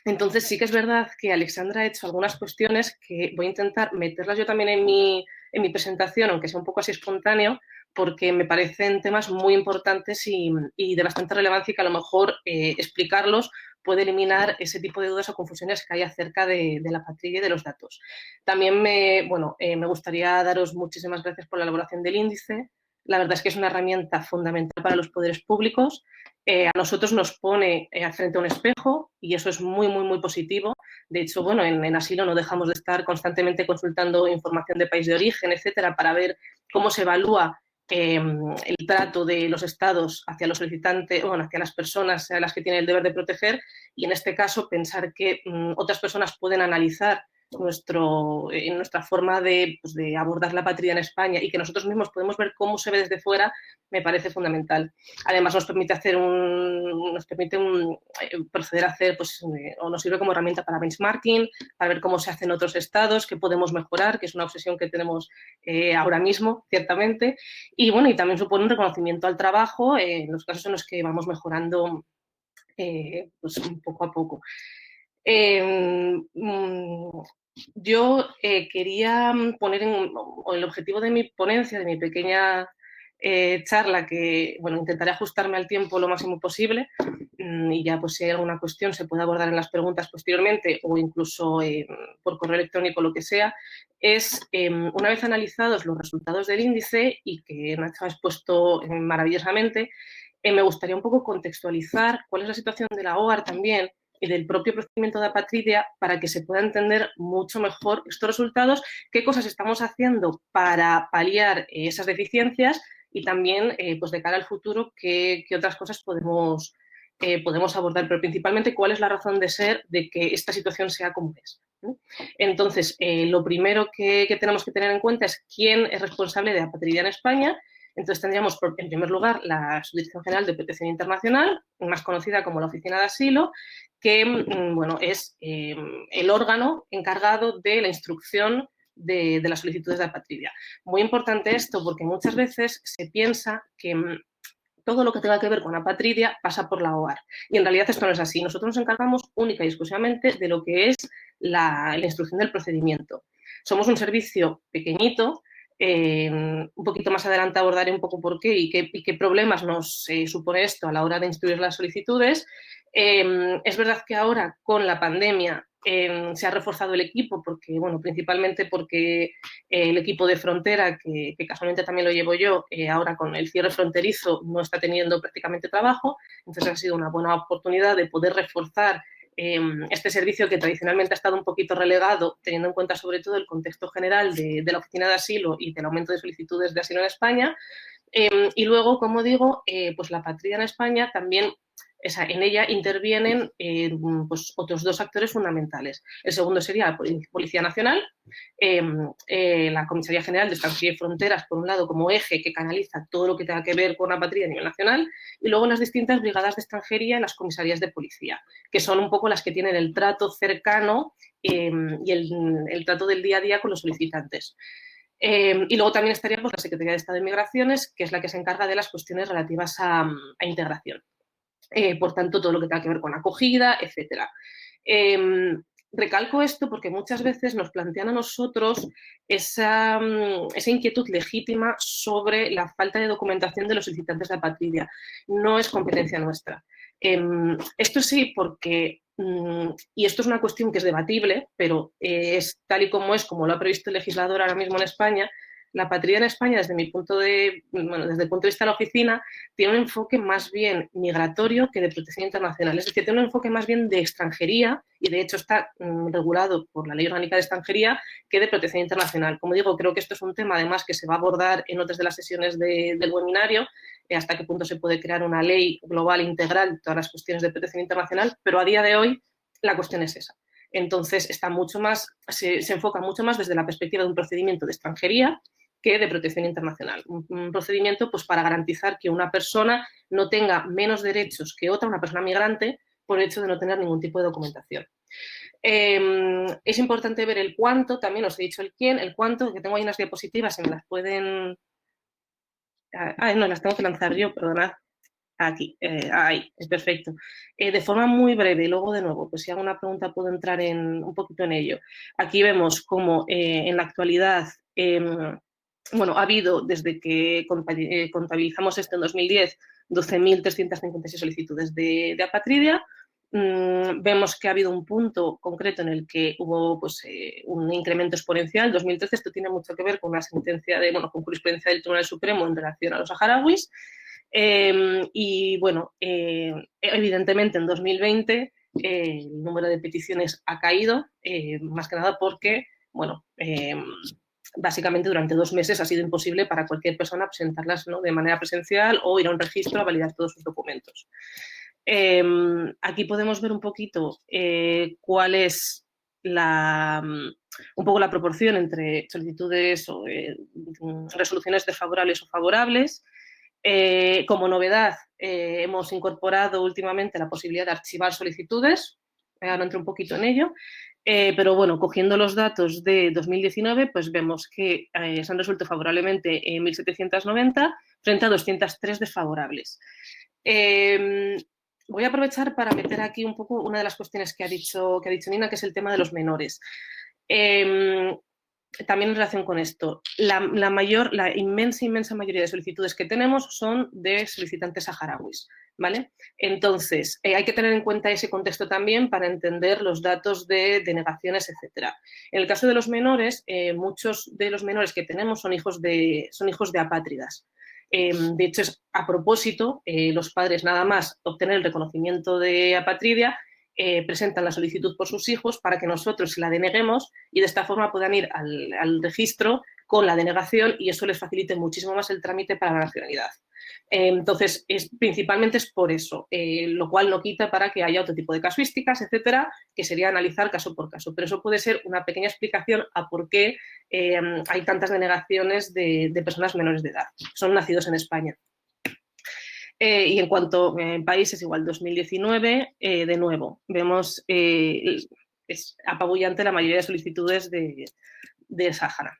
Entonces sí que es verdad que Alexandra ha hecho algunas cuestiones que voy a intentar meterlas yo también en mi presentación, aunque sea un poco así espontáneo, porque me parecen temas muy importantes y de bastante relevancia y que a lo mejor explicarlos puede eliminar ese tipo de dudas o confusiones que hay acerca de la Apatridia y de los datos. También me gustaría daros muchísimas gracias por la elaboración del índice. La verdad es que es una herramienta fundamental para los poderes públicos. A nosotros nos pone frente a un espejo y eso es muy, muy, muy positivo. De hecho, bueno, en asilo no dejamos de estar constantemente consultando información de país de origen, etcétera, para ver cómo se evalúa el trato de los estados hacia los solicitantes, bueno, hacia las personas a las que tiene el deber de proteger, y en este caso pensar que otras personas pueden analizar nuestra forma de abordar la Apatridia en España y que nosotros mismos podemos ver cómo se ve desde fuera, me parece fundamental. Además nos permite proceder a hacer, o nos sirve como herramienta para benchmarking, para ver cómo se hace en otros estados, qué podemos mejorar, que es una obsesión que tenemos ahora mismo, ciertamente. Y bueno, y también supone un reconocimiento al trabajo en los casos en los que vamos mejorando poco a poco. Yo quería poner el objetivo de mi ponencia, de mi pequeña charla, que bueno, intentaré ajustarme al tiempo lo máximo posible y ya pues si hay alguna cuestión se puede abordar en las preguntas posteriormente o incluso por correo electrónico, lo que sea, es una vez analizados los resultados del índice y que Nacho ha expuesto maravillosamente, me gustaría un poco contextualizar cuál es la situación de la OAR también y del propio procedimiento de Apatridia para que se pueda entender mucho mejor estos resultados, qué cosas estamos haciendo para paliar esas deficiencias y también, pues de cara al futuro, qué otras cosas podemos abordar, pero principalmente cuál es la razón de ser de que esta situación sea como es. Entonces, lo primero que tenemos que tener en cuenta es quién es responsable de Apatridia en España. Entonces tendríamos, en primer lugar, la Subdirección General de Protección Internacional, más conocida como la Oficina de Asilo, que bueno, es el órgano encargado de la instrucción de las solicitudes de apatridia. Muy importante esto porque muchas veces se piensa que todo lo que tenga que ver con apatridia pasa por la OAR. Y en realidad esto no es así. Nosotros nos encargamos única y exclusivamente de lo que es la instrucción del procedimiento. Somos un servicio pequeñito. Un poquito más adelante abordaré un poco por qué y qué problemas nos supone esto a la hora de instruir las solicitudes. Es verdad que ahora con la pandemia se ha reforzado el equipo porque, bueno, principalmente porque el equipo de frontera, que casualmente también lo llevo yo, ahora con el cierre fronterizo no está teniendo prácticamente trabajo, entonces ha sido una buena oportunidad de poder reforzar este servicio que tradicionalmente ha estado un poquito relegado, teniendo en cuenta sobre todo el contexto general de la Oficina de Asilo y del aumento de solicitudes de asilo en España. Y luego, como digo, pues la Apatridia en España también, en ella intervienen pues otros dos actores fundamentales. El segundo sería la Policía Nacional, la Comisaría General de Extranjería y Fronteras, por un lado, como eje que canaliza todo lo que tenga que ver con la Apatridia a nivel nacional, y luego las distintas brigadas de extranjería en las comisarías de policía, que son un poco las que tienen el trato cercano y el trato del día a día con los solicitantes. Y luego también estaría pues, la Secretaría de Estado de Migraciones, que es la que se encarga de las cuestiones relativas a integración. Por tanto, todo lo que tenga que ver con acogida, etcétera. Recalco esto porque muchas veces nos plantean a nosotros esa inquietud legítima sobre la falta de documentación de los solicitantes de apatridia. No es competencia nuestra. Esto sí porque, y esto es una cuestión que es debatible, pero es tal y como es, como lo ha previsto el legislador ahora mismo en España, la apatridia en España, desde el punto de vista de la oficina, tiene un enfoque más bien migratorio que de protección internacional. Es decir, tiene un enfoque más bien de extranjería y, de hecho, está regulado por la Ley Orgánica de Extranjería que de protección internacional. Como digo, creo que esto es un tema, además, que se va a abordar en otras de las sesiones del webinario, hasta qué punto se puede crear una ley global integral de todas las cuestiones de protección internacional, pero a día de hoy la cuestión es esa. Entonces, está mucho más, se enfoca mucho más desde la perspectiva de un procedimiento de extranjería que de protección internacional. Un procedimiento pues, para garantizar que una persona no tenga menos derechos que otra, una persona migrante, por el hecho de no tener ningún tipo de documentación. Es importante ver el cuánto, también os he dicho el quién, el cuánto, que tengo ahí unas diapositivas, si me las pueden... no, las tengo que lanzar yo, perdonad. Aquí, ahí, es perfecto. De forma muy breve, y luego de nuevo, pues si hago una pregunta puedo entrar un poquito en ello. Aquí vemos cómo en la actualidad bueno, ha habido, desde que contabilizamos esto en 2010, 12.356 solicitudes de apatridia. Vemos que ha habido un punto concreto en el que hubo pues, un incremento exponencial. 2013, esto tiene mucho que ver con una sentencia con jurisprudencia del Tribunal Supremo en relación a los saharauis. Y bueno, evidentemente en 2020 el número de peticiones ha caído, más que nada porque, bueno, básicamente durante 2 meses ha sido imposible para cualquier persona presentarlas, ¿no?, de manera presencial o ir a un registro a validar todos sus documentos. Aquí podemos ver un poquito cuál es un poco la proporción entre solicitudes o resoluciones desfavorables o favorables. Como novedad, hemos incorporado últimamente la posibilidad de archivar solicitudes. Ahora entro un poquito en ello. Pero bueno, cogiendo los datos de 2019, pues vemos que se han resuelto favorablemente 1.790 frente a 203 desfavorables. Voy a aprovechar para meter aquí un poco una de las cuestiones que ha dicho Nina, que es el tema de los menores. También en relación con esto, la inmensa mayoría de solicitudes que tenemos son de solicitantes saharauis, ¿vale? Entonces, hay que tener en cuenta ese contexto también para entender los datos de denegaciones, etcétera. En el caso de los menores, muchos de los menores que tenemos son hijos de apátridas. De hecho, es a propósito, los padres nada más obtener el reconocimiento de apatridia, presentan la solicitud por sus hijos para que nosotros la deneguemos y de esta forma puedan ir al registro con la denegación y eso les facilite muchísimo más el trámite para la nacionalidad. Entonces, principalmente es por eso, lo cual no quita para que haya otro tipo de casuísticas, etcétera, que sería analizar caso por caso. Pero eso puede ser una pequeña explicación a por qué hay tantas denegaciones de personas menores de edad. Son nacidos en España. Y en cuanto a países, igual 2019, de nuevo, vemos es apabullante la mayoría de solicitudes de Sáhara.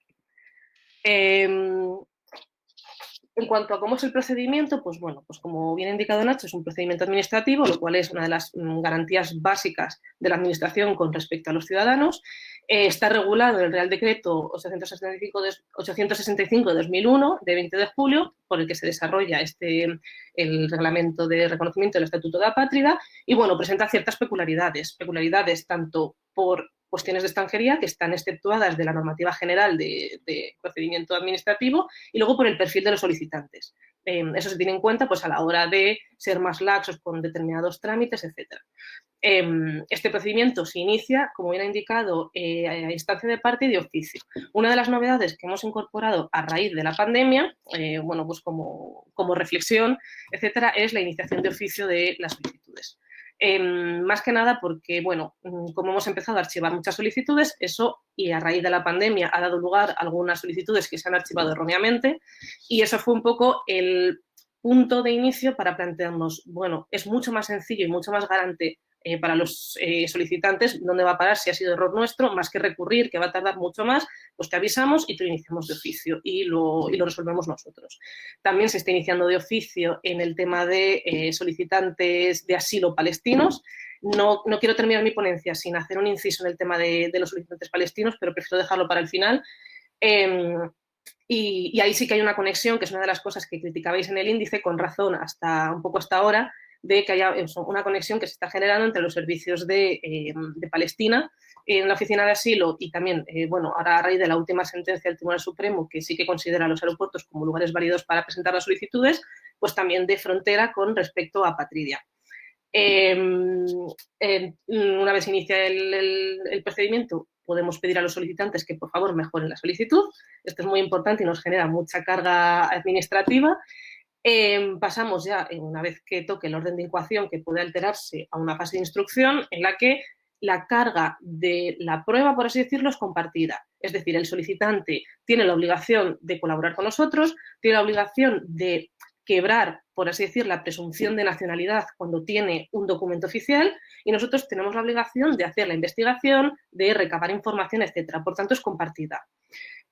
En cuanto a cómo es el procedimiento, pues bueno, pues como bien ha indicado Nacho, es un procedimiento administrativo, lo cual es una de las garantías básicas de la administración con respecto a los ciudadanos. Está regulado en el Real Decreto 865 de 2001, de 20 de julio, por el que se desarrolla el reglamento de reconocimiento del Estatuto de Apátrida, y bueno, presenta ciertas peculiaridades tanto por cuestiones de extranjería que están exceptuadas de la normativa general de procedimiento administrativo y luego por el perfil de los solicitantes. Eso se tiene en cuenta pues, a la hora de ser más laxos con determinados trámites, etc. Este procedimiento se inicia, como bien ha indicado, a instancia de parte y de oficio. Una de las novedades que hemos incorporado a raíz de la pandemia, bueno, pues como reflexión, etcétera, es la iniciación de oficio de las solicitudes. Más que nada porque, bueno, como hemos empezado a archivar muchas solicitudes, eso y a raíz de la pandemia ha dado lugar a algunas solicitudes que se han archivado erróneamente y eso fue un poco el punto de inicio para plantearnos, bueno, es mucho más sencillo y mucho más garante para los solicitantes dónde va a parar si ha sido error nuestro, más que recurrir, que va a tardar mucho más, pues te avisamos y te lo iniciamos de oficio y lo resolvemos nosotros. También se está iniciando de oficio en el tema de solicitantes de asilo palestinos. No quiero terminar mi ponencia sin hacer un inciso en el tema de los solicitantes palestinos, pero prefiero dejarlo para el final. Y ahí sí que hay una conexión, que es una de las cosas que criticabais en el índice, con razón un poco hasta ahora, de que haya una conexión que se está generando entre los servicios de Palestina en la oficina de asilo y también, bueno, ahora a raíz de la última sentencia del Tribunal Supremo, que sí que considera a los aeropuertos como lugares válidos para presentar las solicitudes, pues también de frontera con respecto a apatridia. Una vez inicia el procedimiento, podemos pedir a los solicitantes que por favor mejoren la solicitud. Esto es muy importante y nos genera mucha carga administrativa. Pasamos ya, una vez que toque el orden de incoación, que puede alterarse, a una fase de instrucción en la que la carga de la prueba, por así decirlo, es compartida. Es decir, el solicitante tiene la obligación de colaborar con nosotros, tiene la obligación de quebrar, por así decir, la presunción de nacionalidad cuando tiene un documento oficial y nosotros tenemos la obligación de hacer la investigación, de recabar información, etcétera. Por tanto, es compartida.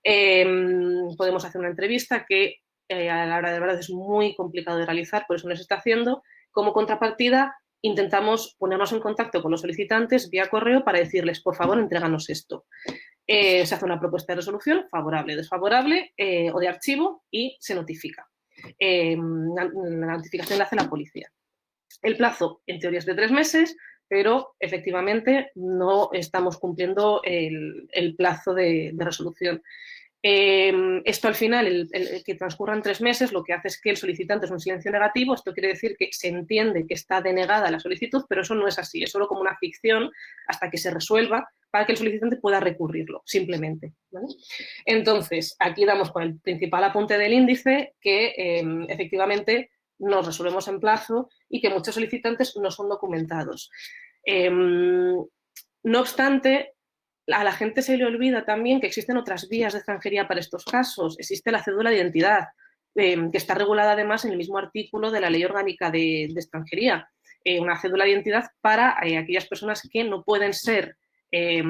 Podemos hacer una entrevista que a la hora de verdad es muy complicado de realizar, por eso no se está haciendo. Como contrapartida, intentamos ponernos en contacto con los solicitantes vía correo para decirles, por favor, entréganos esto. se hace una propuesta de resolución favorable, desfavorable o de archivo y se notifica. La notificación la hace la policía. El plazo, en teoría, es de 3 meses, pero efectivamente no estamos cumpliendo el plazo de resolución. Esto al final, el que transcurran 3 meses, lo que hace es que el solicitante es un silencio negativo. Esto quiere decir que se entiende que está denegada la solicitud, pero eso no es así, es solo como una ficción hasta que se resuelva para que el solicitante pueda recurrirlo, simplemente, ¿vale? Entonces, aquí damos con el principal apunte del índice que efectivamente nos resolvemos en plazo y que muchos solicitantes no son documentados. No obstante, a la gente se le olvida también que existen otras vías de extranjería para estos casos. Existe la cédula de identidad, que está regulada además en el mismo artículo de la Ley Orgánica de Extranjería. Una cédula de identidad para aquellas personas que no pueden ser, que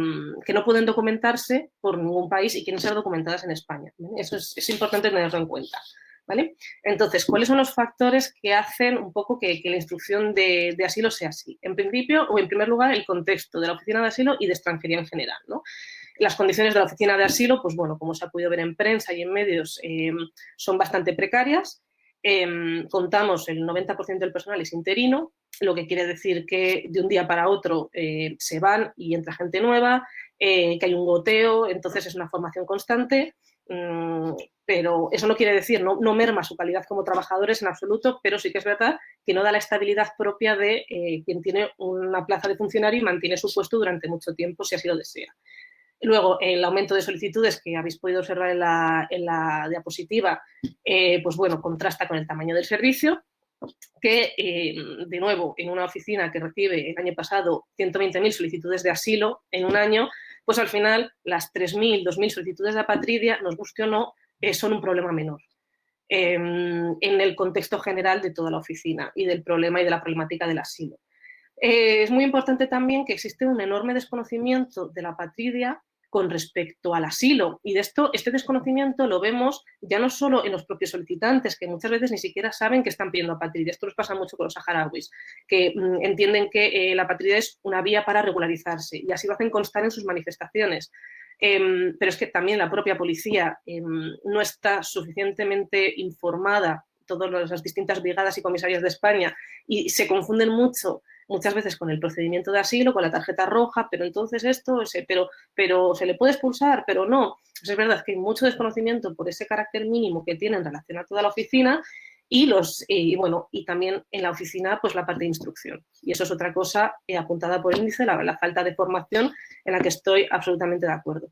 no pueden documentarse por ningún país y quieren ser documentadas en España. Eso es importante tenerlo en cuenta, ¿vale? Entonces, ¿cuáles son los factores que hacen un poco que la instrucción de asilo sea así? En principio, o en primer lugar, el contexto de la Oficina de Asilo y de Extranjería en general, ¿no? Las condiciones de la Oficina de Asilo, pues bueno, como se ha podido ver en prensa y en medios, son bastante precarias. Contamos, el 90% del personal es interino, lo que quiere decir que de un día para otro se van y entra gente nueva, que hay un goteo, entonces es una formación constante. Pero eso no quiere decir, no merma su calidad como trabajadores en absoluto, pero sí que es verdad que no da la estabilidad propia de quien tiene una plaza de funcionario y mantiene su puesto durante mucho tiempo, si así lo desea. Luego, el aumento de solicitudes que habéis podido observar en la diapositiva, pues bueno, contrasta con el tamaño del servicio, que, de nuevo, en una oficina que recibe el año pasado 120.000 solicitudes de asilo en un año, pues al final las 3.000, 2.000 solicitudes de apatridia, nos guste o no, son un problema menor en el contexto general de toda la oficina y del problema y de la problemática del asilo. Es muy importante también que existe un enorme desconocimiento de la apatridia con respecto al asilo, y de este desconocimiento lo vemos ya no solo en los propios solicitantes, que muchas veces ni siquiera saben que están pidiendo apatridia. Esto nos pasa mucho con los saharauis, que entienden que la apatridia es una vía para regularizarse y así lo hacen constar en sus manifestaciones. Pero es que también la propia policía no está suficientemente informada, todas las distintas brigadas y comisarias de España, y se confunden muchas veces con el procedimiento de asilo, con la tarjeta roja, pero entonces esto, pero se le puede expulsar, pero no. Pues es verdad que hay mucho desconocimiento por ese carácter mínimo que tiene en relación a toda la oficina y también en la oficina pues la parte de instrucción. Y eso es otra cosa apuntada por el índice, la falta de formación, en la que estoy absolutamente de acuerdo.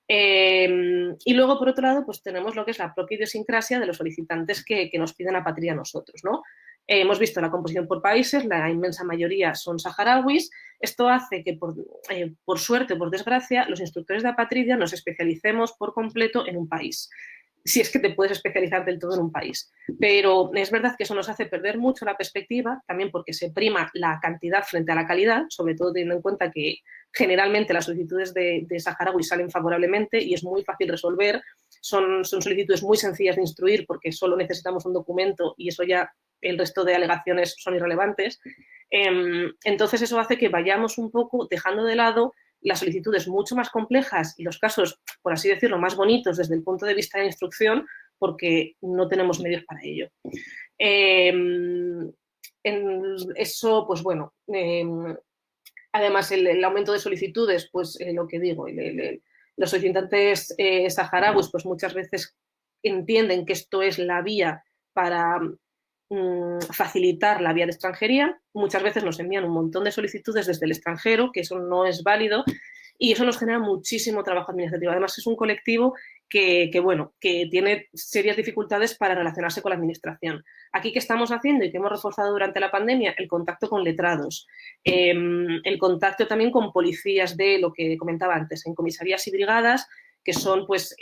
Y luego, por otro lado, pues tenemos lo que es la propia idiosincrasia de los solicitantes que nos piden apatridia a nosotros, ¿no? Hemos visto la composición por países, la inmensa mayoría son saharauis. Esto hace que, por suerte o por desgracia, los instructores de apatridia nos especialicemos por completo en un país, si es que te puedes especializar del todo en un país. Pero es verdad que eso nos hace perder mucho la perspectiva, también porque se prima la cantidad frente a la calidad, sobre todo teniendo en cuenta que generalmente las solicitudes de saharaui salen favorablemente y es muy fácil resolver. Son solicitudes muy sencillas de instruir porque solo necesitamos un documento y eso ya, el resto de alegaciones son irrelevantes. Entonces eso hace que vayamos un poco dejando de lado las solicitudes mucho más complejas y los casos, por así decirlo, más bonitos desde el punto de vista de instrucción, porque no tenemos medios para ello. Eso, pues bueno, además el aumento de solicitudes, pues lo que digo, los solicitantes saharauis, pues muchas veces entienden que esto es la vía para facilitar la vía de extranjería. Muchas veces nos envían un montón de solicitudes desde el extranjero, que eso no es válido, y eso nos genera muchísimo trabajo administrativo. Además, es un colectivo que tiene serias dificultades para relacionarse con la administración. Aquí, ¿qué estamos haciendo y que hemos reforzado durante la pandemia? El contacto con letrados, el contacto también con policías de lo que comentaba antes, en comisarías y brigadas, que son pues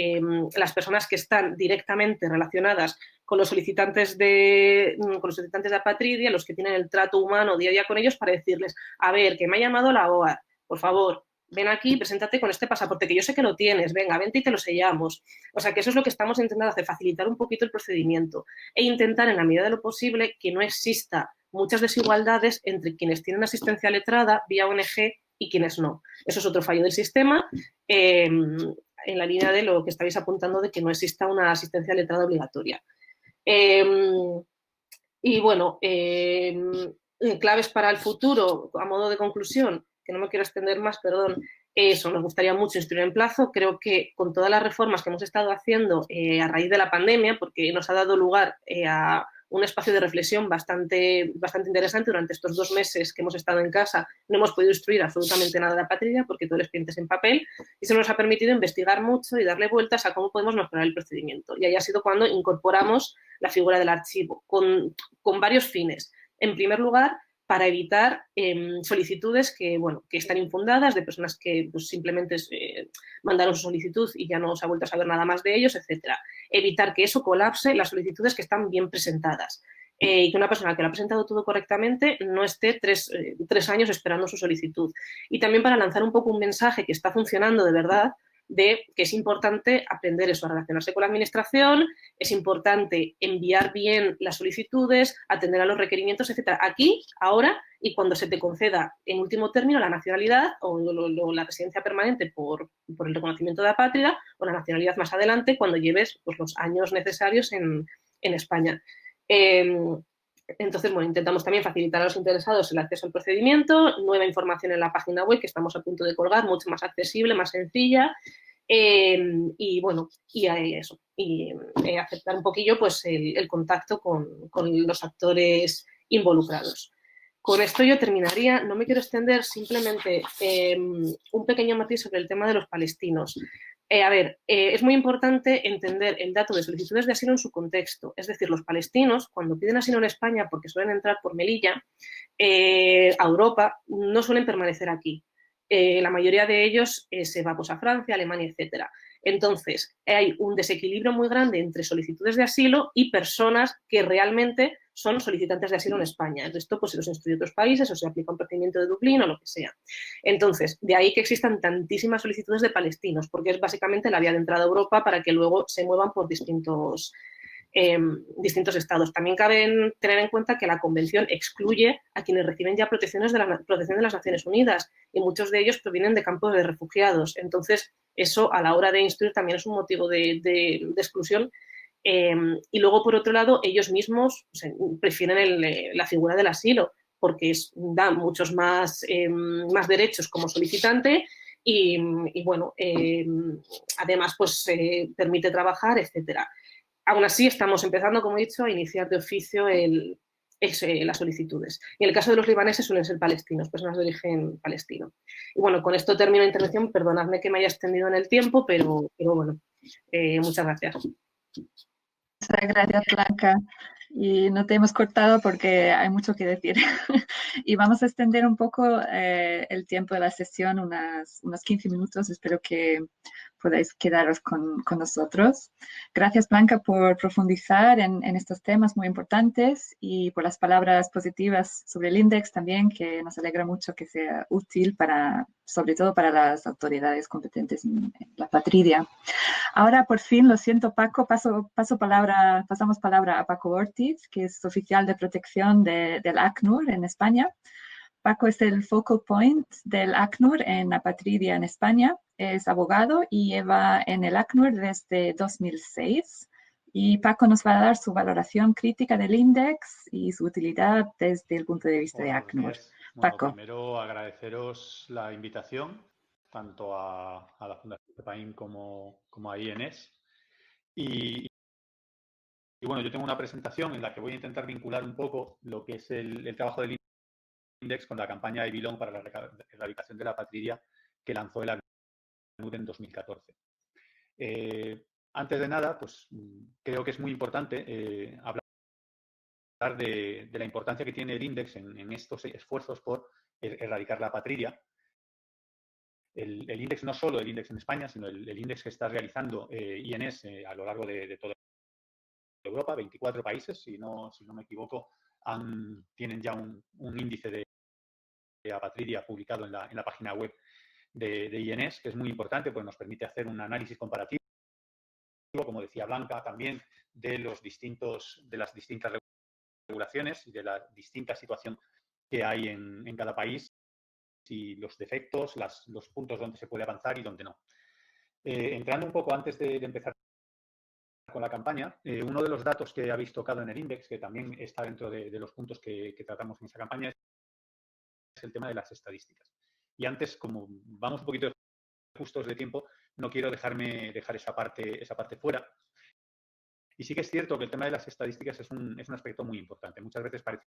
las personas que están directamente relacionadas con los solicitantes de apatridia, los que tienen el trato humano día a día con ellos, para decirles, a ver, que me ha llamado la OAR, por favor, ven aquí, preséntate con este pasaporte, que yo sé que lo tienes, venga, vente y te lo sellamos. O sea, que eso es lo que estamos intentando hacer, facilitar un poquito el procedimiento e intentar, en la medida de lo posible, que no exista muchas desigualdades entre quienes tienen asistencia letrada vía ONG y quiénes no. Eso es otro fallo del sistema, en la línea de lo que estáis apuntando de que no exista una asistencia letrada obligatoria. Y bueno, claves para el futuro, a modo de conclusión, que no me quiero extender más, perdón, eso, nos gustaría mucho instruir en plazo. Creo que con todas las reformas que hemos estado haciendo a raíz de la pandemia, porque nos ha dado lugar a un espacio de reflexión bastante interesante durante estos 2 meses que hemos estado en casa, no hemos podido instruir absolutamente nada de la patria porque todo el expediente es en papel, y eso nos ha permitido investigar mucho y darle vueltas a cómo podemos mejorar el procedimiento. Y ahí ha sido cuando incorporamos la figura del archivo, con varios fines. En primer lugar, para evitar solicitudes que están infundadas, de personas que pues, simplemente mandaron su solicitud y ya no se ha vuelto a saber nada más de ellos, etc. Evitar que eso colapse las solicitudes que están bien presentadas. Y que una persona que lo ha presentado todo correctamente no esté 3 años esperando su solicitud. Y también para lanzar un poco un mensaje que está funcionando de verdad, de que es importante aprender eso, a relacionarse con la administración, es importante enviar bien las solicitudes, atender a los requerimientos, etc. Aquí, ahora, y cuando se te conceda en último término la nacionalidad o la residencia permanente por el reconocimiento de la patria, o la nacionalidad más adelante cuando lleves pues, los años necesarios en España. Entonces, bueno, intentamos también facilitar a los interesados el acceso al procedimiento, nueva información en la página web que estamos a punto de colgar, mucho más accesible, más sencilla, y bueno, y eso, y aceptar un poquillo pues el contacto con los actores involucrados. Con esto yo terminaría, no me quiero extender, simplemente un pequeño matiz sobre el tema de los palestinos. Es muy importante entender el dato de solicitudes de asilo en su contexto. Es decir, los palestinos, cuando piden asilo en España, porque suelen entrar por Melilla, a Europa, no suelen permanecer aquí. La mayoría de ellos se va pues, a Francia, Alemania, etc. Entonces, hay un desequilibrio muy grande entre solicitudes de asilo y personas que realmente son solicitantes de asilo en España. Esto pues, se los instruye otros países o se aplica un procedimiento de Dublín o lo que sea. Entonces, de ahí que existan tantísimas solicitudes de palestinos, porque es básicamente la vía de entrada a Europa para que luego se muevan por distintos estados. También cabe tener en cuenta que la Convención excluye a quienes reciben ya protección de las Naciones Unidas y muchos de ellos provienen de campos de refugiados. Entonces, eso a la hora de instruir también es un motivo de exclusión. Y luego, por otro lado, ellos mismos prefieren la figura del asilo porque da muchos más derechos como solicitante y bueno, además pues permite trabajar, etcétera. Aún así, estamos empezando, como he dicho, a iniciar de oficio las solicitudes. Y en el caso de los libaneses suelen ser palestinos, personas de origen palestino. Y bueno, con esto termino la intervención. Perdonadme que me haya extendido en el tiempo, pero bueno, muchas gracias. Muchas gracias, Blanca. Y no te hemos cortado porque hay mucho que decir. Y vamos a extender un poco el tiempo de la sesión, unos 15 minutos. Espero que podáis quedaros con nosotros. Gracias, Blanca, por profundizar en estos temas muy importantes y por las palabras positivas sobre el INDEX también, que nos alegra mucho que sea útil sobre todo para las autoridades competentes en la patria. Ahora, por fin, lo siento, Paco, pasamos palabra a Paco Ortiz, que es oficial de protección del ACNUR en España. Paco es el focal point del ACNUR en Apatridia en España. Es abogado y lleva en el ACNUR desde 2006. Y Paco nos va a dar su valoración crítica del INDEX y su utilidad desde el punto de vista de ACNUR. Paco. Primero, agradeceros la invitación, tanto a la Fundación CEPAIM como a INES. Y bueno, yo tengo una presentación en la que voy a intentar vincular un poco lo que es el trabajo del INDEX con la campaña I Belong para la erradicación de la patria que lanzó el ACNUR en 2014. Antes de nada, pues creo que es muy importante hablar de la importancia que tiene el INDEX en estos esfuerzos por erradicar la patria. El INDEX, no solo el INDEX en España, sino el INDEX que está realizando INES a lo largo de toda Europa, 24 países, si no me equivoco, tienen ya un índice de apatria publicado en la página web de INES, que es muy importante, pues nos permite hacer un análisis comparativo, como decía Blanca, también de las distintas regulaciones y de la distinta situación que hay en cada país y los defectos, los puntos donde se puede avanzar y donde no. Entrando un poco antes de empezar con la campaña, uno de los datos que habéis tocado en el Index, que también está dentro de los puntos que tratamos en esa campaña, es el tema de las estadísticas. Y antes, como vamos un poquito justos de tiempo, no quiero dejar esa parte fuera. Y sí que es cierto que el tema de las estadísticas es un aspecto muy importante. Muchas veces parece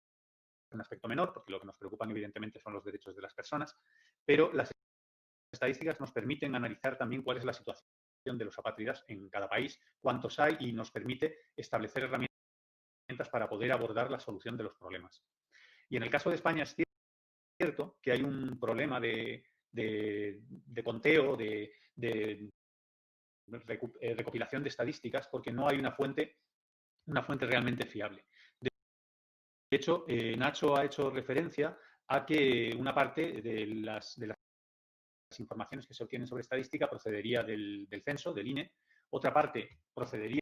un aspecto menor, porque lo que nos preocupan evidentemente son los derechos de las personas, pero las estadísticas nos permiten analizar también cuál es la situación de los apátridas en cada país, cuántos hay, y nos permite establecer herramientas para poder abordar la solución de los problemas. Y en el caso de España es cierto que hay un problema de conteo, de recopilación de estadísticas, porque no hay una fuente realmente fiable. De hecho, Nacho ha hecho referencia a que una parte de las informaciones que se obtienen sobre estadística procedería del censo, del INE, otra parte procedería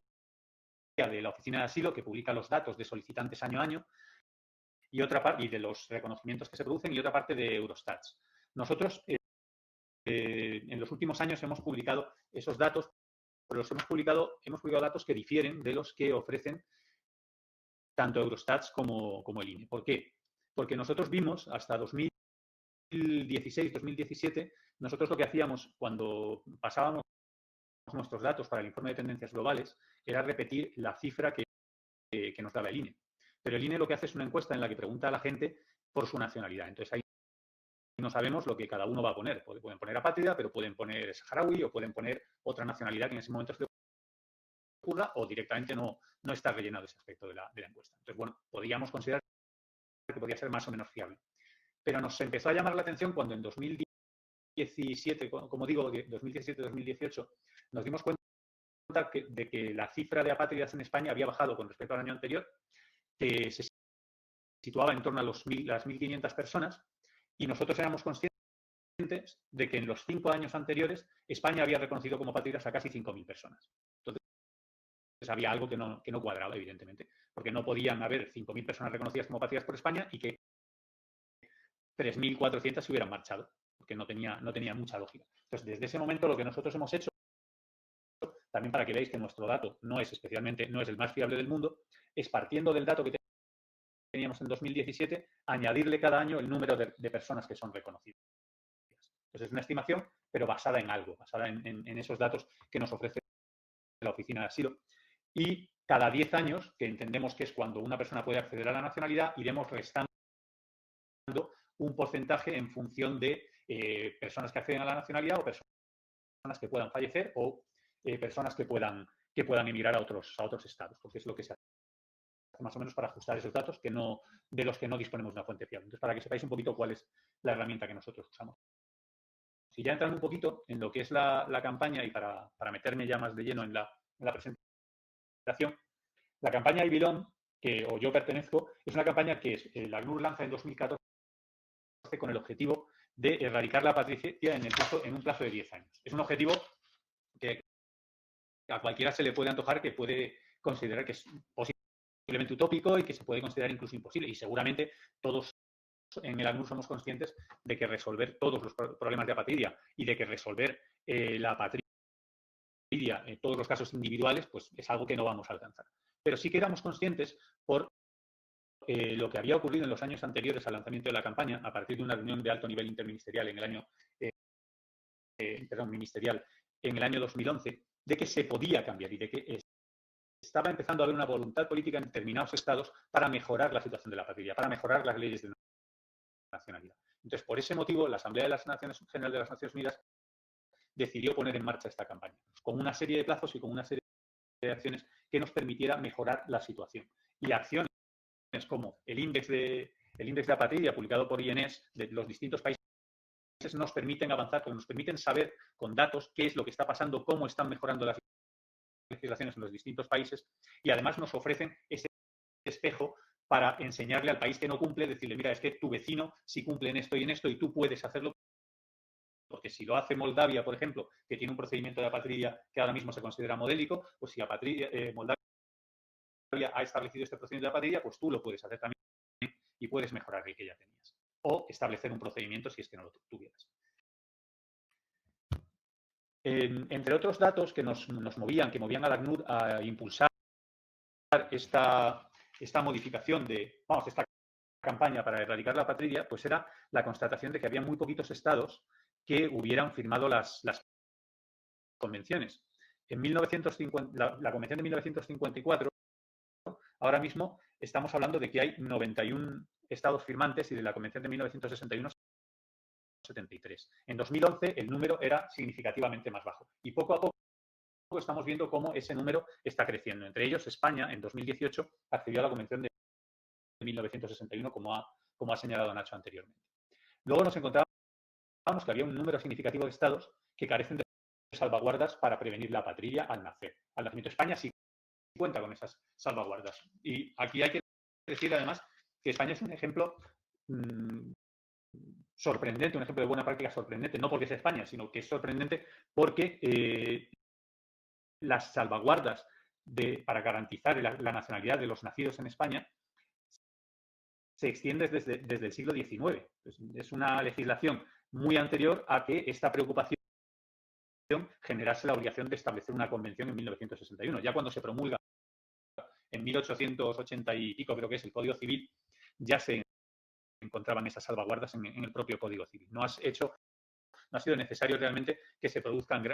de la Oficina de Asilo, que publica los datos de solicitantes año a año, y otra parte de los reconocimientos que se producen, y otra parte de Eurostat. Nosotros en los últimos años hemos publicado esos datos, pero hemos publicado datos que difieren de los que ofrecen tanto Eurostat como el INE. ¿Por qué? Porque nosotros vimos hasta 2016, 2017, nosotros lo que hacíamos cuando pasábamos nuestros datos para el informe de tendencias globales era repetir la cifra que nos daba el INE. Pero el INE lo que hace es una encuesta en la que pregunta a la gente por su nacionalidad. Entonces ahí no sabemos lo que cada uno va a poner. Pueden poner apátrida, pero pueden poner saharaui o pueden poner otra nacionalidad que en ese momento se le ocurra, o directamente no está rellenado ese aspecto de la encuesta. Entonces, bueno, podríamos considerar que podría ser más o menos fiable. Pero nos empezó a llamar la atención cuando en 2017, como digo, 2017-2018, nos dimos cuenta de que la cifra de apátridas en España había bajado con respecto al año anterior, que se situaba en torno a las 1.500 personas, y nosotros éramos conscientes de que en los 5 años anteriores España había reconocido como apátridas a casi 5.000 personas. Entonces había algo que no cuadraba, evidentemente, porque no podían haber 5.000 personas reconocidas como apátridas por España y que 3.400 se hubieran marchado, porque no tenía mucha lógica. Entonces, desde ese momento lo que nosotros hemos hecho, también para que veáis que nuestro dato no es el más fiable del mundo, es, partiendo del dato que teníamos en 2017, añadirle cada año el número de personas que son reconocidas. Entonces es una estimación, pero basada en algo, basada en esos datos que nos ofrece la Oficina de Asilo. Y cada 10 años, que entendemos que es cuando una persona puede acceder a la nacionalidad, iremos restando un porcentaje en función de personas que acceden a la nacionalidad, o personas que puedan fallecer, o personas que puedan emigrar a otros estados, porque es lo que se hace más o menos para ajustar esos datos de los que no disponemos de una fuente fiable. Entonces, para que sepáis un poquito cuál es la herramienta que nosotros usamos. Si ya entrando un poquito en lo que es la campaña, y para meterme ya más de lleno en la presentación, la campaña I Belong, o yo pertenezco, es una campaña que la ACNUR lanza en 2014 con el objetivo de erradicar la apatría en un plazo de 10 años. Es un objetivo que a cualquiera se le puede antojar, que puede considerar que es posiblemente utópico y que se puede considerar incluso imposible. Y seguramente todos en el ACNUR somos conscientes de que resolver todos los problemas de apatría y de que resolver la apatría en todos los casos individuales, pues es algo que no vamos a alcanzar. Pero sí que éramos conscientes por lo que había ocurrido en los años anteriores al lanzamiento de la campaña, a partir de una reunión de alto nivel interministerial en el año ministerial en el año 2011, de que se podía cambiar y de que estaba empezando a haber una voluntad política en determinados estados para mejorar la situación de la apatría, para mejorar las leyes de nacionalidad. Entonces, por ese motivo, la Asamblea General de las Naciones Unidas decidió poner en marcha esta campaña, con una serie de plazos y con una serie de acciones que nos permitiera mejorar la situación. Y acciones como el índice de apatría publicado por INES de los distintos países nos permiten avanzar, nos permiten saber con datos qué es lo que está pasando, cómo están mejorando las legislaciones en los distintos países, y además nos ofrecen ese espejo para enseñarle al país que no cumple, decirle, mira, es que tu vecino sí cumple en esto y tú puedes hacerlo, porque si lo hace Moldavia, por ejemplo, que tiene un procedimiento de apatría que ahora mismo se considera modélico, pues si Moldavia ha establecido este procedimiento de apatría, pues tú lo puedes hacer también y puedes mejorar el que ya tenías. o establecer un procedimiento si es que no lo tuvieras. Entre otros datos que nos movían, que movían al ACNUR a impulsar esta modificación esta campaña para erradicar la apatridia, pues era la constatación de que había muy poquitos estados que hubieran firmado las convenciones. En 1950, la Convención de 1954, ahora mismo estamos hablando de que hay 91 estados firmantes y de la Convención de 1961, 73. En 2011 el número era significativamente más bajo y poco a poco estamos viendo cómo ese número está creciendo. Entre ellos, España, en 2018, accedió a la Convención de 1961, como ha señalado Nacho anteriormente. Luego nos encontrábamos que había un número significativo de estados que carecen de salvaguardas para prevenir la apatridia al nacer. Al nacimiento. España sí cuenta con esas salvaguardas. Y aquí hay que decir, además, que España es un ejemplo sorprendente, un ejemplo de buena práctica sorprendente, no porque sea España, sino que es sorprendente porque las salvaguardas para garantizar la nacionalidad de los nacidos en España se extiende desde el siglo XIX. Es una legislación muy anterior a que esta preocupación generase la obligación de establecer una convención en 1961. Ya cuando se promulga en 1880 y pico, creo que es el Código Civil, ya se encontraban esas salvaguardas en el propio Código Civil. No ha sido necesario realmente que se produzcan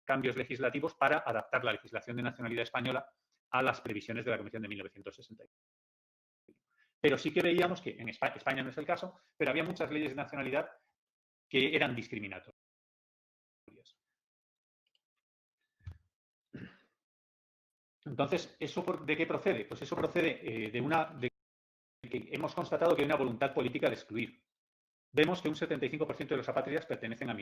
cambios legislativos para adaptar la legislación de nacionalidad española a las previsiones de la Convención de 1961. Pero sí que veíamos que en España no es el caso, pero había muchas leyes de nacionalidad que eran discriminatorias. Entonces, ¿eso de qué procede? Pues eso procede de que hemos constatado que hay una voluntad política de excluir. Vemos que un 75% de los apátridas pertenecen a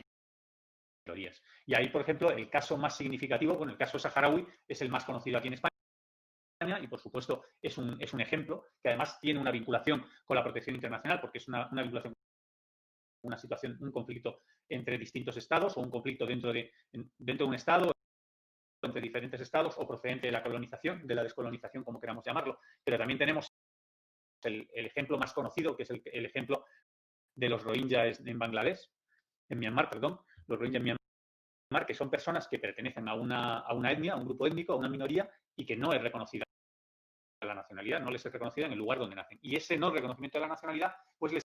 minorías. Y ahí, por ejemplo, el caso más significativo, el caso saharaui es el más conocido aquí en España y, por supuesto, es un ejemplo que además tiene una vinculación con la protección internacional, porque es una vinculación, una situación, un conflicto entre distintos estados o un conflicto dentro de un estado, entre diferentes estados o procedente de la colonización, de la descolonización, como queramos llamarlo. Pero también tenemos el ejemplo más conocido, que es el ejemplo de los rohingyas en Bangladesh, en Myanmar, perdón, los rohingyas en Myanmar, que son personas que pertenecen a una etnia, a un grupo étnico, a una minoría, y que no es reconocida la nacionalidad, no les es reconocida en el lugar donde nacen. Y ese no reconocimiento de la nacionalidad, pues les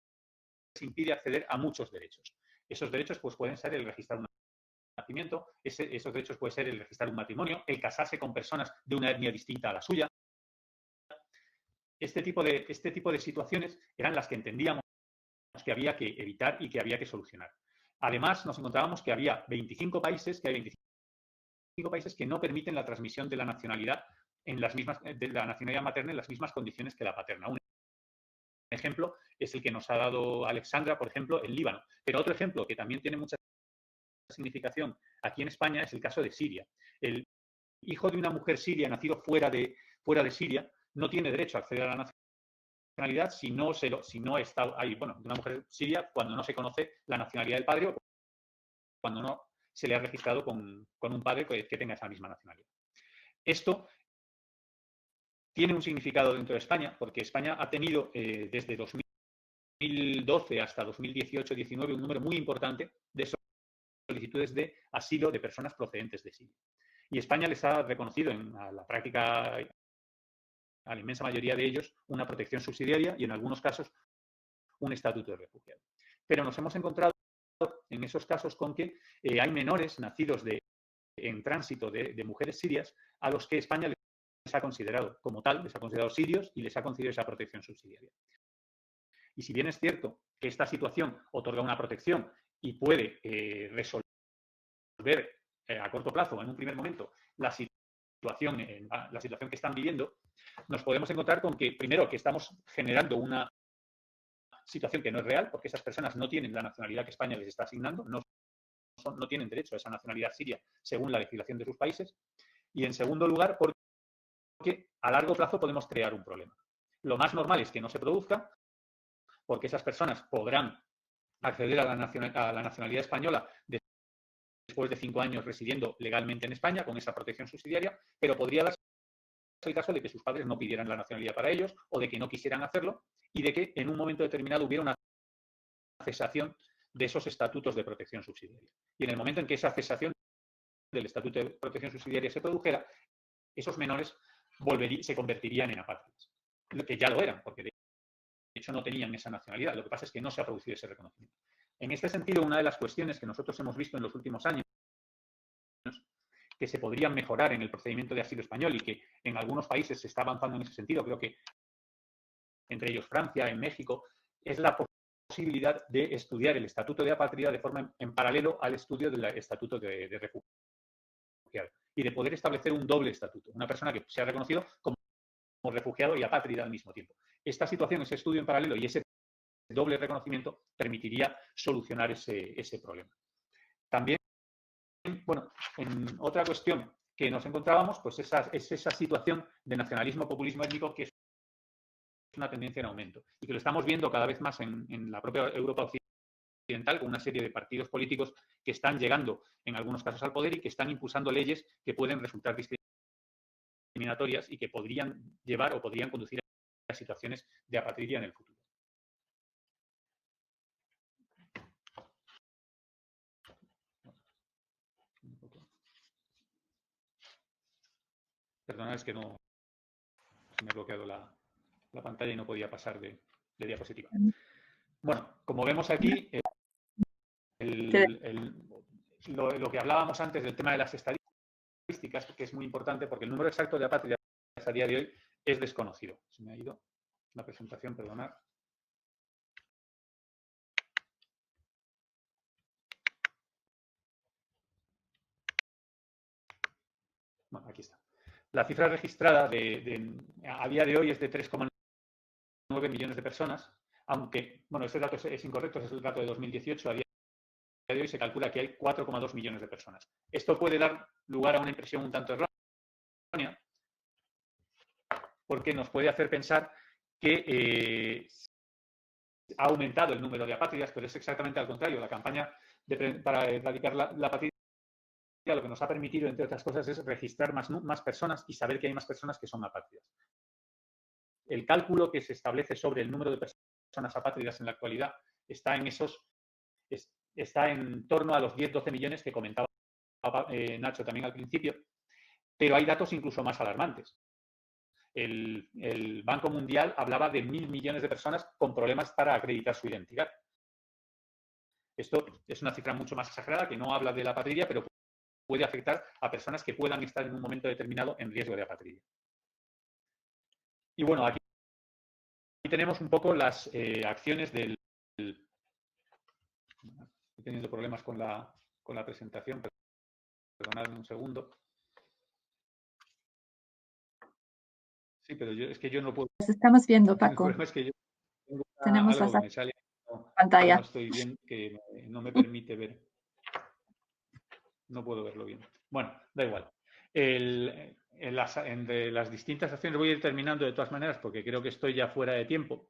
impide acceder a muchos derechos. Esos derechos, pues, pueden ser el registrar un nacimiento, esos derechos pueden ser el registrar un matrimonio, el casarse con personas de una etnia distinta a la suya. Este tipo de situaciones eran las que entendíamos que había que evitar y que había que solucionar. Además, nos encontrábamos que había 25 países que no permiten la transmisión de la nacionalidad de la nacionalidad materna en las mismas condiciones que la paterna. Un ejemplo es el que nos ha dado Alexandra, por ejemplo, en Líbano. Pero otro ejemplo que también tiene mucha significación aquí en España es el caso de Siria. El hijo de una mujer siria nacido fuera de Siria no tiene derecho a acceder a la nacionalidad si no está ahí, de una mujer siria, cuando no se conoce la nacionalidad del padre o cuando no se le ha registrado con un padre que tenga esa misma nacionalidad. Esto tiene un significado dentro de España, porque España ha tenido desde 2012 hasta 2018-19 un número muy importante de solicitudes de asilo de personas procedentes de Siria. Y España les ha reconocido a la práctica, a la inmensa mayoría de ellos, una protección subsidiaria y en algunos casos un estatuto de refugiado. Pero nos hemos encontrado en esos casos con que hay menores nacidos en tránsito de mujeres sirias a los que España les ha considerado como tal, les ha considerado sirios y les ha concedido esa protección subsidiaria. Y si bien es cierto que esta situación otorga una protección y puede resolver a corto plazo, en un primer momento, la situación que están viviendo, nos podemos encontrar con que, primero, que estamos generando una situación que no es real, porque esas personas no tienen la nacionalidad que España les está asignando, no tienen derecho a esa nacionalidad siria según la legislación de sus países. Y, en segundo lugar, porque a largo plazo podemos crear un problema. Lo más normal es que no se produzca, porque esas personas podrán acceder a la nacionalidad española después de 5 años residiendo legalmente en España con esa protección subsidiaria, pero podría darse el caso de que sus padres no pidieran la nacionalidad para ellos o de que no quisieran hacerlo y de que en un momento determinado hubiera una cesación de esos estatutos de protección subsidiaria. Y en el momento en que esa cesación del estatuto de protección subsidiaria se produjera, esos menores se convertirían en apátridas. Que ya lo eran, porque de hecho no tenían esa nacionalidad. Lo que pasa es que no se ha producido ese reconocimiento. En este sentido, una de las cuestiones que nosotros hemos visto en los últimos años que se podrían mejorar en el procedimiento de asilo español y que en algunos países se está avanzando en ese sentido, creo que entre ellos Francia, en México, es la posibilidad de estudiar el estatuto de apátrida de forma en paralelo al estudio del estatuto de refugiado y de poder establecer un doble estatuto, una persona que sea reconocido como refugiado y apátrida al mismo tiempo. Esta situación, ese estudio en paralelo y ese doble reconocimiento permitiría solucionar ese problema. También, bueno, en otra cuestión que nos encontrábamos, pues es esa situación de nacionalismo, populismo étnico que es una tendencia en aumento y que lo estamos viendo cada vez más en la propia Europa occidental con una serie de partidos políticos que están llegando en algunos casos al poder y que están impulsando leyes que pueden resultar discriminatorias y que podrían llevar o podrían conducir a situaciones de apatridia en el futuro. Perdonad, es que no se me ha bloqueado la pantalla y no podía pasar de diapositiva. Bueno, como vemos aquí, lo que hablábamos antes del tema de las estadísticas, que es muy importante porque el número exacto de apátridas a día de hoy es desconocido. Se me ha ido la presentación, perdonad. Bueno, aquí está. La cifra registrada a día de hoy es de 3,9 millones de personas, aunque, bueno, este dato es incorrecto, es el dato de 2018, a día de hoy se calcula que hay 4,2 millones de personas. Esto puede dar lugar a una impresión un tanto errónea, porque nos puede hacer pensar que ha aumentado el número de apátridas, pero es exactamente al contrario. La campaña para erradicar la apatría lo que nos ha permitido, entre otras cosas, es registrar más personas y saber que hay más personas que son apátridas. El cálculo que se establece sobre el número de personas apátridas en la actualidad está en torno a los 10-12 millones que comentaba Nacho también al principio, pero hay datos incluso más alarmantes. El Banco Mundial hablaba de 1.000 millones de personas con problemas para acreditar su identidad. Esto es una cifra mucho más exagerada que no habla de la apatría, pero puede afectar a personas que puedan estar en un momento determinado en riesgo de apatría. Y bueno, aquí tenemos un poco las acciones del... Estoy teniendo problemas con la presentación, perdonadme un segundo. Sí, pero es que yo no puedo... Estamos viendo, Paco. El problema es que yo tenemos algo que me sale pantalla. no estoy bien, que no me permite ver. No puedo verlo bien. Bueno, da igual. Entre las distintas acciones voy a ir terminando de todas maneras porque creo que estoy ya fuera de tiempo.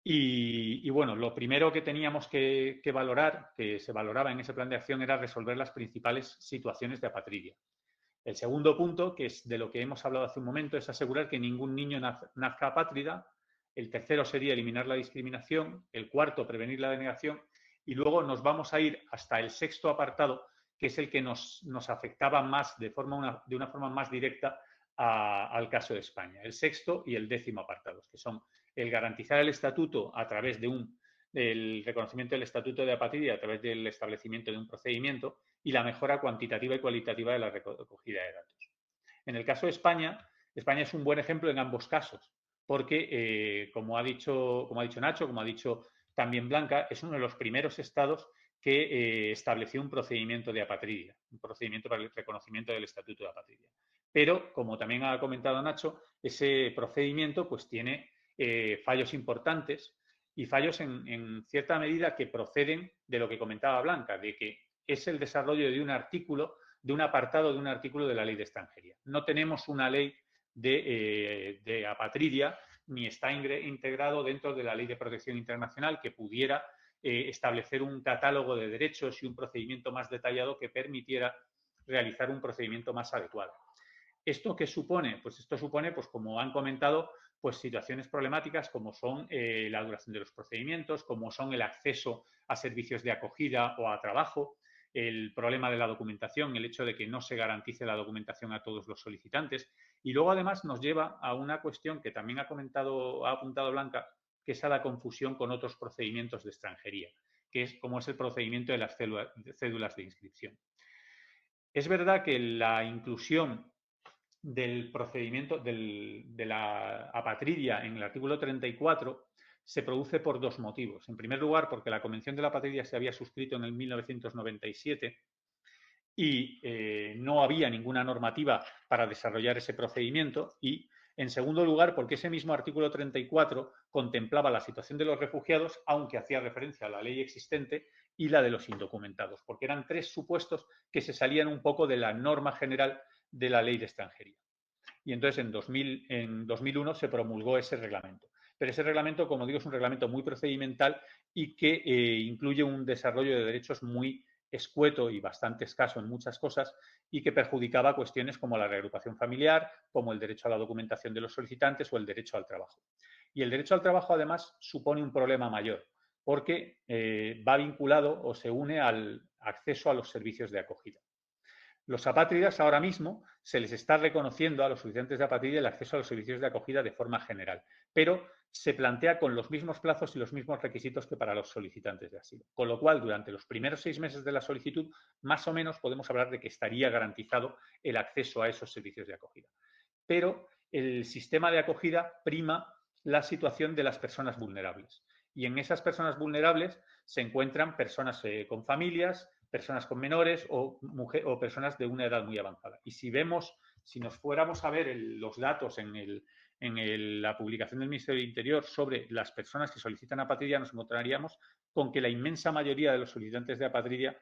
Y bueno, lo primero que teníamos que valorar, que se valoraba en ese plan de acción, era resolver las principales situaciones de apatridia. El segundo punto, que es de lo que hemos hablado hace un momento, es asegurar que ningún niño nazca apátrida. El tercero sería eliminar la discriminación. El cuarto, prevenir la denegación. Y luego nos vamos a ir hasta el sexto apartado, que es el que nos afectaba más de una forma más directa al caso de España. El sexto y el décimo apartados, que son el garantizar el estatuto a través del reconocimiento del estatuto de apatría, a través del establecimiento de un procedimiento y la mejora cuantitativa y cualitativa de la recogida de datos. En el caso de España, España es un buen ejemplo en ambos casos, porque, como ha dicho Nacho, como ha dicho también Blanca, es uno de los primeros estados que estableció un procedimiento de apatridia, un procedimiento para el reconocimiento del estatuto de apatridia. Pero, como también ha comentado Nacho, ese procedimiento pues tiene fallos importantes y fallos en cierta medida que proceden de lo que comentaba Blanca, de que es el desarrollo de un artículo, de un apartado de un artículo de la Ley de Extranjería. No tenemos una ley de apatridia ni está integrado dentro de la Ley de Protección Internacional que pudiera establecer un catálogo de derechos y un procedimiento más detallado que permitiera realizar un procedimiento más adecuado. ¿Esto qué supone? Pues esto supone, pues como han comentado, pues situaciones problemáticas como son la duración de los procedimientos, como son el acceso a servicios de acogida o a trabajo, el problema de la documentación, el hecho de que no se garantice la documentación a todos los solicitantes. Y luego, además, nos lleva a una cuestión que también ha apuntado Blanca, que es a la confusión con otros procedimientos de extranjería, que es como es el procedimiento de las cédulas de inscripción. Es verdad que la inclusión del procedimiento de la apatridia en el artículo 34 se produce por dos motivos. En primer lugar, porque la Convención de la Apatridia se había suscrito en el 1997 y no había ninguna normativa para desarrollar ese procedimiento, y en segundo lugar porque ese mismo artículo 34 contemplaba la situación de los refugiados, aunque hacía referencia a la ley existente y la de los indocumentados, porque eran tres supuestos que se salían un poco de la norma general de la ley de extranjería. Y entonces en 2001 se promulgó ese reglamento. Pero ese reglamento, como digo, es un reglamento muy procedimental y que incluye un desarrollo de derechos muy escueto y bastante escaso en muchas cosas, y que perjudicaba cuestiones como la reagrupación familiar, como el derecho a la documentación de los solicitantes o el derecho al trabajo. Y el derecho al trabajo, además, supone un problema mayor, porque va vinculado o se une al acceso a los servicios de acogida. Los apátridas ahora mismo se les está reconociendo a los solicitantes de apatridia el acceso a los servicios de acogida de forma general, pero se plantea con los mismos plazos y los mismos requisitos que para los solicitantes de asilo. Con lo cual, durante los primeros 6 meses de la solicitud, más o menos podemos hablar de que estaría garantizado el acceso a esos servicios de acogida. Pero el sistema de acogida prima la situación de las personas vulnerables. Y en esas personas vulnerables se encuentran personas con familias, personas con menores o personas de una edad muy avanzada. Y si nos fuéramos a ver los datos en la publicación del Ministerio del Interior sobre las personas que solicitan apatridia, nos encontraríamos con que la inmensa mayoría de los solicitantes de apatridia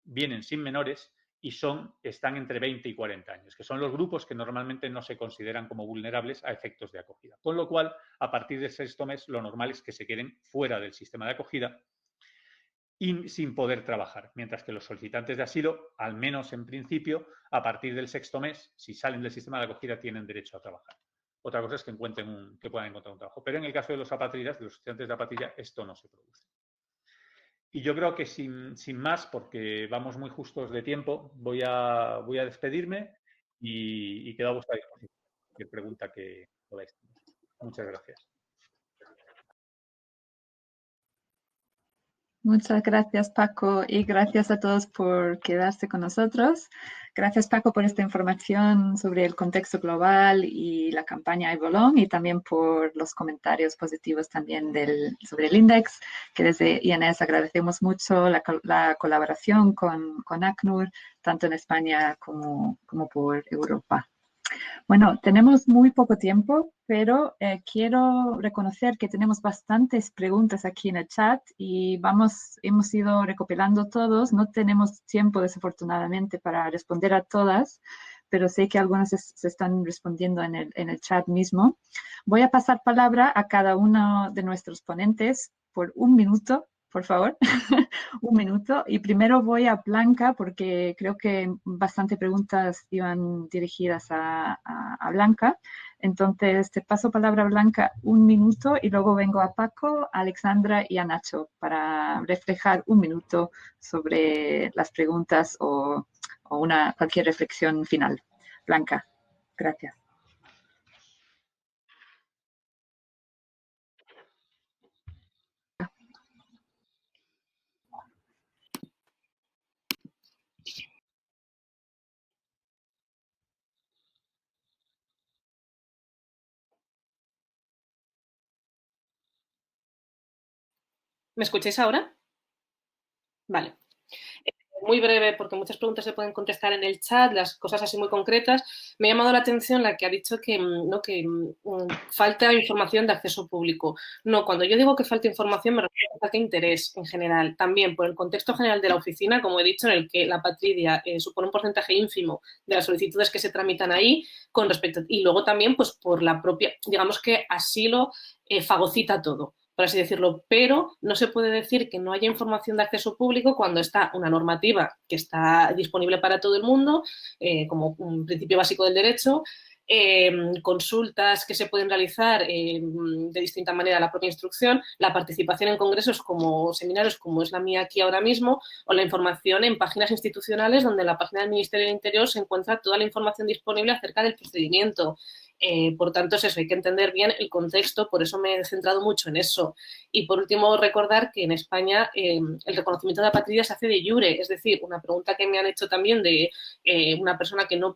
vienen sin menores y están entre 20 y 40 años, que son los grupos que normalmente no se consideran como vulnerables a efectos de acogida. Con lo cual, a partir del sexto mes, lo normal es que se queden fuera del sistema de acogida y sin poder trabajar, mientras que los solicitantes de asilo, al menos en principio, a partir del sexto mes, si salen del sistema de acogida, tienen derecho a trabajar. Otra cosa es que puedan encontrar un trabajo. Pero en el caso de los apátridas, de los solicitantes de apatría, esto no se produce. Y yo creo que sin más, porque vamos muy justos de tiempo, voy a despedirme y quedo a vuestra disposición. Cualquier pregunta que podáis tener. Muchas gracias. Muchas gracias, Paco, y gracias a todos por quedarse con nosotros. Gracias, Paco, por esta información sobre el contexto global y la campaña Evolon, y también por los comentarios positivos también sobre el INDEX, que desde INS agradecemos mucho la colaboración con ACNUR, tanto en España como por Europa. Bueno, tenemos muy poco tiempo, pero quiero reconocer que tenemos bastantes preguntas aquí en el chat y hemos ido recopilando todos. No tenemos tiempo, desafortunadamente, para responder a todas, pero sé que algunas se están respondiendo en el chat mismo. Voy a pasar palabra a cada uno de nuestros ponentes por 1 minuto. Por favor, 1 minuto. Y primero voy a Blanca, porque creo que bastante preguntas iban dirigidas a Blanca. Entonces, te paso palabra a Blanca 1 minuto y luego vengo a Paco, a Alexandra y a Nacho para reflejar 1 minuto sobre las preguntas o cualquier reflexión final. Blanca, gracias. ¿Me escucháis ahora? Vale. Muy breve, porque muchas preguntas se pueden contestar en el chat, las cosas así muy concretas. Me ha llamado la atención la que ha dicho que falta información de acceso público. No, cuando yo digo que falta información me refiero a falta interés en general. También por el contexto general de la oficina, como he dicho, en el que la apatridia supone un porcentaje ínfimo de las solicitudes que se tramitan ahí con respecto. Y luego también pues por la propia, digamos que asilo fagocita todo, por así decirlo, pero no se puede decir que no haya información de acceso público cuando está una normativa que está disponible para todo el mundo, como un principio básico del derecho, consultas que se pueden realizar de distinta manera a la propia instrucción, la participación en congresos como seminarios como es la mía aquí ahora mismo, o la información en páginas institucionales donde en la página del Ministerio del Interior se encuentra toda la información disponible acerca del procedimiento. Por tanto, es eso, hay que entender bien el contexto, por eso me he centrado mucho en eso. Y por último, recordar que en España el reconocimiento de la patria se hace de iure, es decir, una pregunta que me han hecho también de una persona que no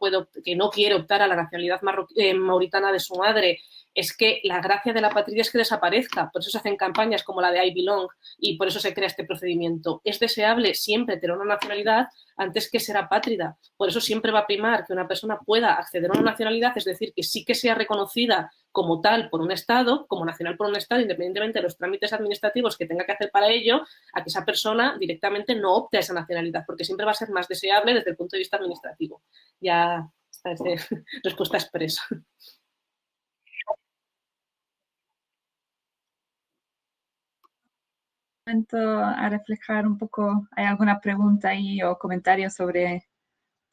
quiere optar a la nacionalidad mauritana de su madre, es que la gracia de la patria es que desaparezca, por eso se hacen campañas como la de I Belong y por eso se crea este procedimiento. Es deseable siempre tener una nacionalidad antes que ser apátrida, por eso siempre va a primar que una persona pueda acceder a una nacionalidad, es decir, que sí que sea reconocida como tal por un Estado, como nacional por un Estado, independientemente de los trámites administrativos que tenga que hacer para ello, a que esa persona directamente no opte a esa nacionalidad, porque siempre va a ser más deseable desde el punto de vista administrativo. Ya esta es respuesta expresa. A reflejar un poco, ¿hay alguna pregunta ahí o comentario sobre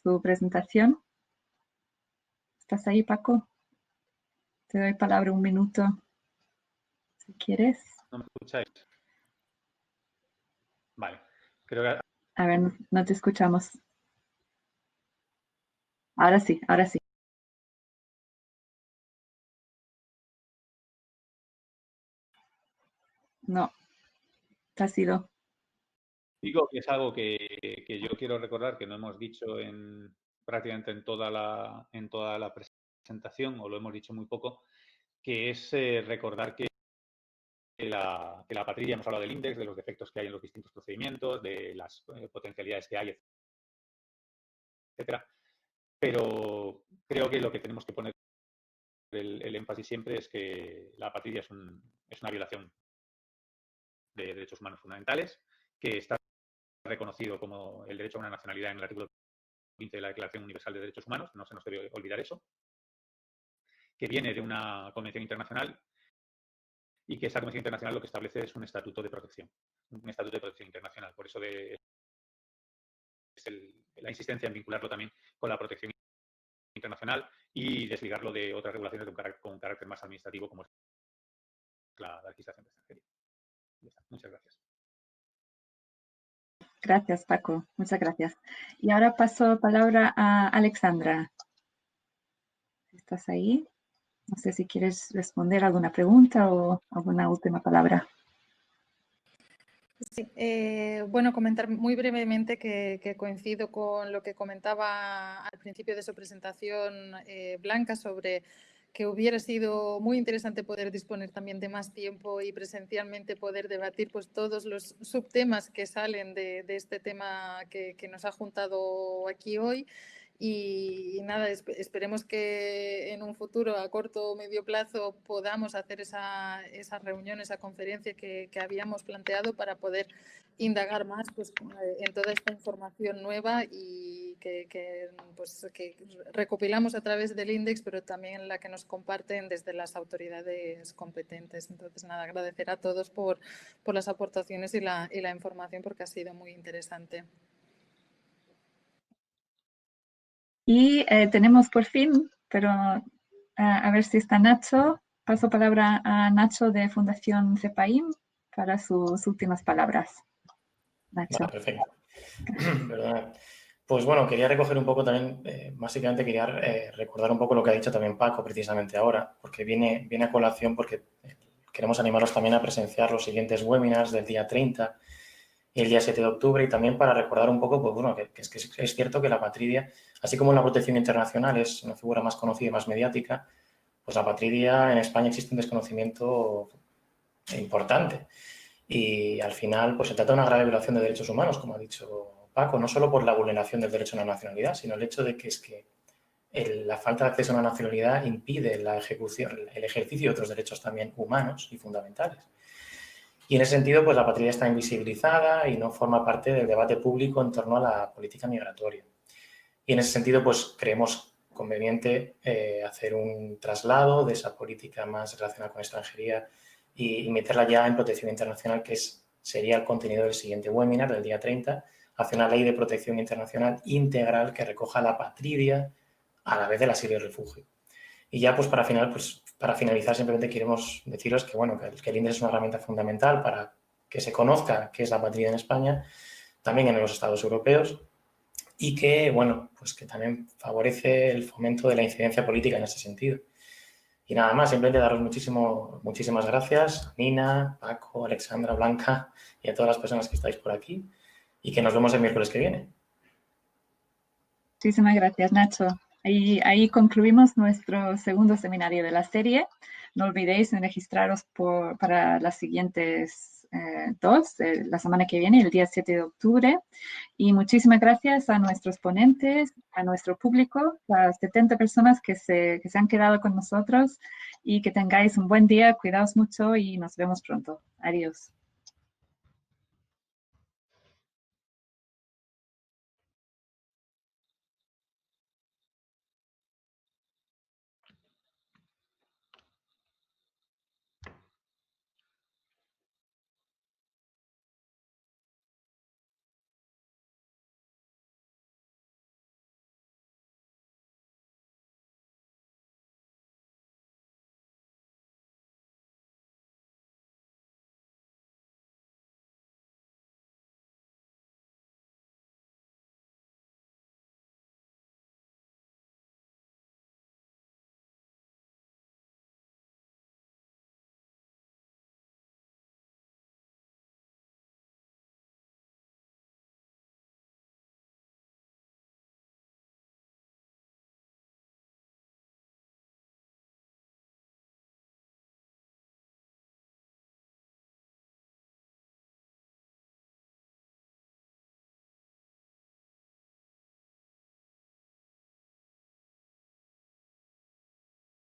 tu presentación? ¿Estás ahí, Paco? Te doy palabra un minuto, si quieres. ¿No me escucháis? Vale. Creo que... A ver, no te escuchamos. Ahora sí, ahora sí. No, te has ido. Digo que es algo que yo quiero recordar, que no hemos dicho prácticamente en toda la presentación, o lo hemos dicho muy poco, que es recordar que la patria, hemos hablado del índice, de los defectos que hay en los distintos procedimientos, de las potencialidades que hay, etcétera. Pero creo que lo que tenemos que poner el énfasis siempre es que la patria es una violación de derechos humanos fundamentales, que está reconocido como el derecho a una nacionalidad en el artículo 20 de la Declaración Universal de Derechos Humanos, no se nos debe olvidar eso, que viene de una convención internacional y que esa convención internacional lo que establece es un estatuto de protección internacional. Por eso la insistencia en vincularlo también con la protección internacional y desligarlo de otras regulaciones con un carácter más administrativo como es la legislación de extranjería. Muchas gracias. Gracias, Paco. Muchas gracias. Y ahora paso palabra a Alexandra. ¿Estás ahí? No sé si quieres responder alguna pregunta o alguna última palabra. Sí, bueno, comentar muy brevemente que coincido con lo que comentaba al principio de su presentación Blanca sobre que hubiera sido muy interesante poder disponer también de más tiempo y presencialmente poder debatir pues todos los subtemas que salen de este tema que nos ha juntado aquí hoy. Y nada, esperemos que en un futuro a corto o medio plazo podamos hacer esa reunión, esa conferencia que habíamos planteado para poder indagar más pues, en toda esta información nueva y que recopilamos a través del INDEX, pero también la que nos comparten desde las autoridades competentes. Entonces, nada, agradecer a todos por las aportaciones y la información porque ha sido muy interesante. Y tenemos por fin, pero a ver si está Nacho. Paso palabra a Nacho de Fundación CEPAIM para sus últimas palabras. Nacho. Vale, perfecto. Perdona. Pues bueno, quería recoger un poco también, básicamente quería recordar un poco lo que ha dicho también Paco precisamente ahora, porque viene a colación porque queremos animarlos también a presenciar los siguientes webinars del día 30 y el día 7 de octubre, y también para recordar un poco, pues bueno, que es cierto que la patria, así como la protección internacional es una figura más conocida y más mediática, pues la patria en España existe un desconocimiento importante. Y al final, pues se trata de una grave violación de derechos humanos, como ha dicho Paco, no solo por la vulneración del derecho a una nacionalidad, sino el hecho de que la falta de acceso a una nacionalidad impide la ejecución, el ejercicio de otros derechos también humanos y fundamentales. Y en ese sentido, pues la patria está invisibilizada y no forma parte del debate público en torno a la política migratoria. Y en ese sentido, pues creemos conveniente hacer un traslado de esa política más relacionada con extranjería y meterla ya en protección internacional, que sería el contenido del siguiente webinar del día 30, hacia una ley de protección internacional integral que recoja la patria a la vez del asilo y refugio. Y ya pues para finalizar simplemente queremos deciros que, bueno, que el Index es una herramienta fundamental para que se conozca qué es la patria en España, también en los estados europeos, y que, bueno, pues que también favorece el fomento de la incidencia política en ese sentido. Y nada más, simplemente daros muchísimas gracias a Nina, Paco, Alexandra, Blanca y a todas las personas que estáis por aquí, y que nos vemos el miércoles que viene. Muchísimas gracias, Nacho. Ahí concluimos nuestro segundo seminario de la serie. No olvidéis registraros para las siguientes dos, la semana que viene, el día 7 de octubre. Y muchísimas gracias a nuestros ponentes, a nuestro público, las 70 personas que se han quedado con nosotros, y que tengáis un buen día, cuidaos mucho y nos vemos pronto. Adiós.